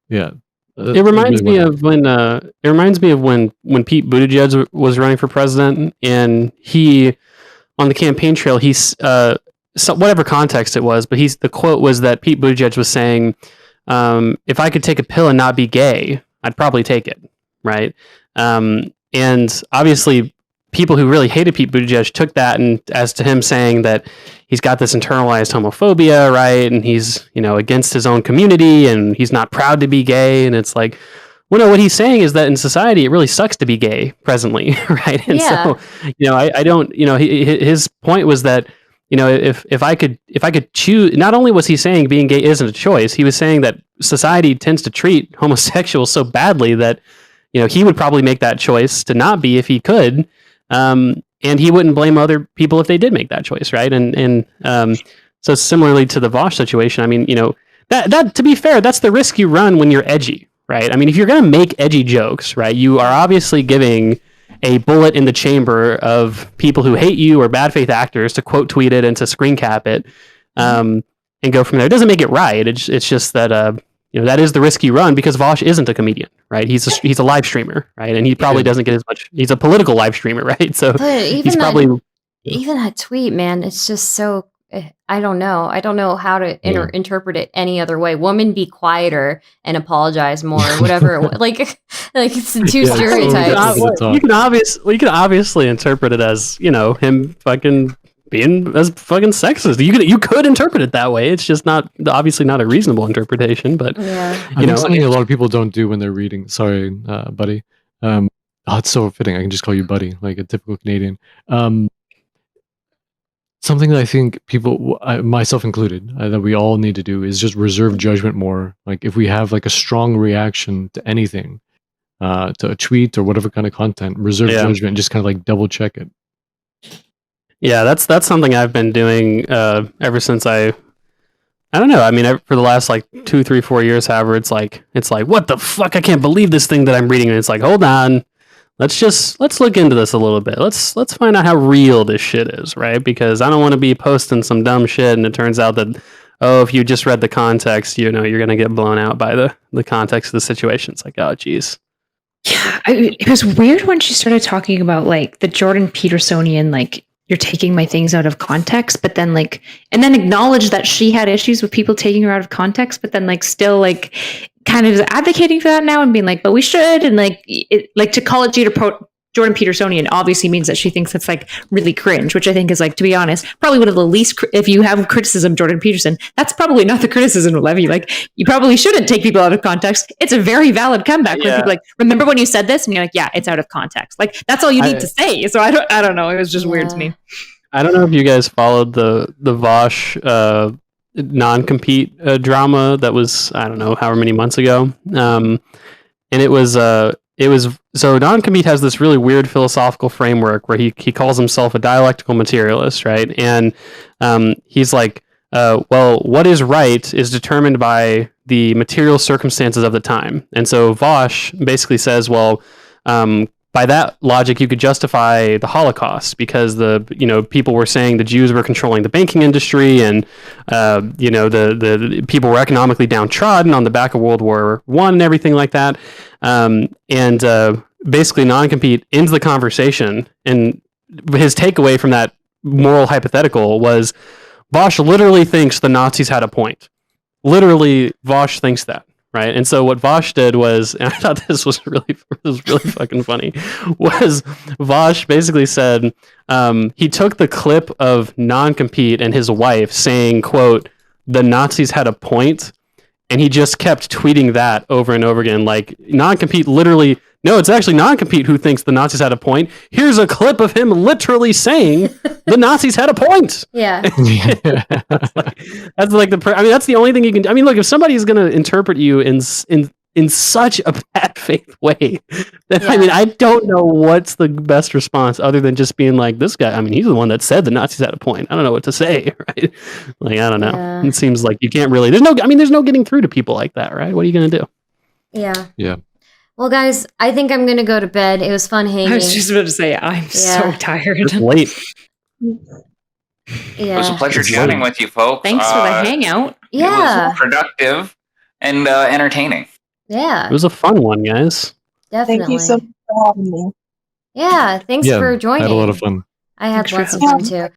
It reminds me of when Pete Buttigieg was running for president, and he on the campaign trail, he's whatever context it was, but the quote was that Pete Buttigieg was saying, "If I could take a pill and not be gay, I'd probably take it," right? And obviously, people who really hated Pete Buttigieg took that and as to him saying that he's got this internalized homophobia, right? And he's against his own community, and he's not proud to be gay. And it's like, well, no, what he's saying is that in society, it really sucks to be gay presently, right? And so, I don't, his point was that, if I could choose, not only was he saying being gay isn't a choice, he was saying that society tends to treat homosexuals so badly that, he would probably make that choice to not be if he could. And he wouldn't blame other people if they did make that choice, right? And so similarly to the Vaush situation, I mean, that to be fair, that's the risk you run when you're edgy, right? I mean, if you're going to make edgy jokes, right, you are obviously giving a bullet in the chamber of people who hate you or bad faith actors to quote tweet it and to screen cap it, and go from there. It doesn't make it right. It's just that that is the risk you run, because Vaush isn't a comedian, right? He's a live streamer, right? And he probably doesn't get as much. He's a political live streamer, right? So he's probably even that tweet, man. It's just so. I don't know. I don't know how to interpret it any other way. Woman, be quieter and apologize more, or whatever. like it's two stereotypes. You can obviously interpret it as him fucking being as fucking sexist. You could interpret it that way. It's just obviously not a reasonable interpretation. But I think something a lot of people don't do when they're reading. Sorry, buddy. It's so fitting. I can just call you buddy, like a typical Canadian. Something that I think people, myself included, that we all need to do is just reserve judgment more. Like if we have like a strong reaction to anything, to a tweet or whatever kind of content, reserve judgment and just kind of like double check it. Yeah, that's something I've been doing ever since I don't know. I mean, for the last like 2, 3, 4 years, however, it's like what the fuck? I can't believe this thing that I'm reading, and it's like, hold on. Let's look into this a little bit. Let's find out how real this shit is, right? Because I don't want to be posting some dumb shit and it turns out that oh, if you just read the context, you know, you're going to get blown out by the context of the situation. It's like, oh, geez. Yeah, it was weird when she started talking about like the Jordan Petersonian, like you're taking my things out of context, but then like, and then acknowledged that she had issues with people taking her out of context, but then like still like kind of advocating for that now and being like, but we should, and like like to call it Jordan Petersonian obviously means that she thinks it's like really cringe, which I think is like, to be honest, probably one of the least, if you have criticism Jordan Peterson, that's probably not the criticism of Levy. Like, you probably shouldn't take people out of context. It's a very valid comeback when people like, remember when you said this? And you're like, yeah, it's out of context. Like, that's all you need to say. So I don't know. It was just weird to me. I don't know if you guys followed the Vaush non-compete drama that was, I don't know, however many months ago. And it was so non-compete has this really weird philosophical framework where he calls himself a dialectical materialist, right? And he's like, well, what is right is determined by the material circumstances of the time. And so Vaush basically says, well, by that logic, you could justify the Holocaust because people were saying the Jews were controlling the banking industry, and the people were economically downtrodden on the back of World War I and everything like that. Basically, non-compete ends the conversation, and his takeaway from that moral hypothetical was Vaush literally thinks the Nazis had a point. Literally, Vaush thinks that. Right. And so what Vaush did was, and I thought this was really fucking funny, was Vaush basically said he took the clip of non-compete and his wife saying, quote, the Nazis had a point, and he just kept tweeting that over and over again. Like, non-compete literally, no, it's actually non-compete who thinks the Nazis had a point. Here's a clip of him literally saying the Nazis had a point. Yeah. that's the only thing you can do. I mean, look, if somebody's going to interpret you in such a bad faith way, then I mean, I don't know what's the best response other than just being like, this guy, I mean, he's the one that said the Nazis had a point. I don't know what to say, right? Like, I don't know. Yeah. It seems like you can't really, there's no getting through to people like that, right? What are you going to do? Yeah. Yeah. Well, guys, I think I'm going to go to bed. It was fun hanging. I was just about to say, I'm so tired. It's late. Yeah. It was a pleasure chatting with you, folks. Thanks for the hangout. Yeah. It was productive and entertaining. Yeah. It was a fun one, guys. Definitely. Thank you so much for having me. Yeah. Thanks for joining. I had a lot of fun. I had Thanks for lots of fun too.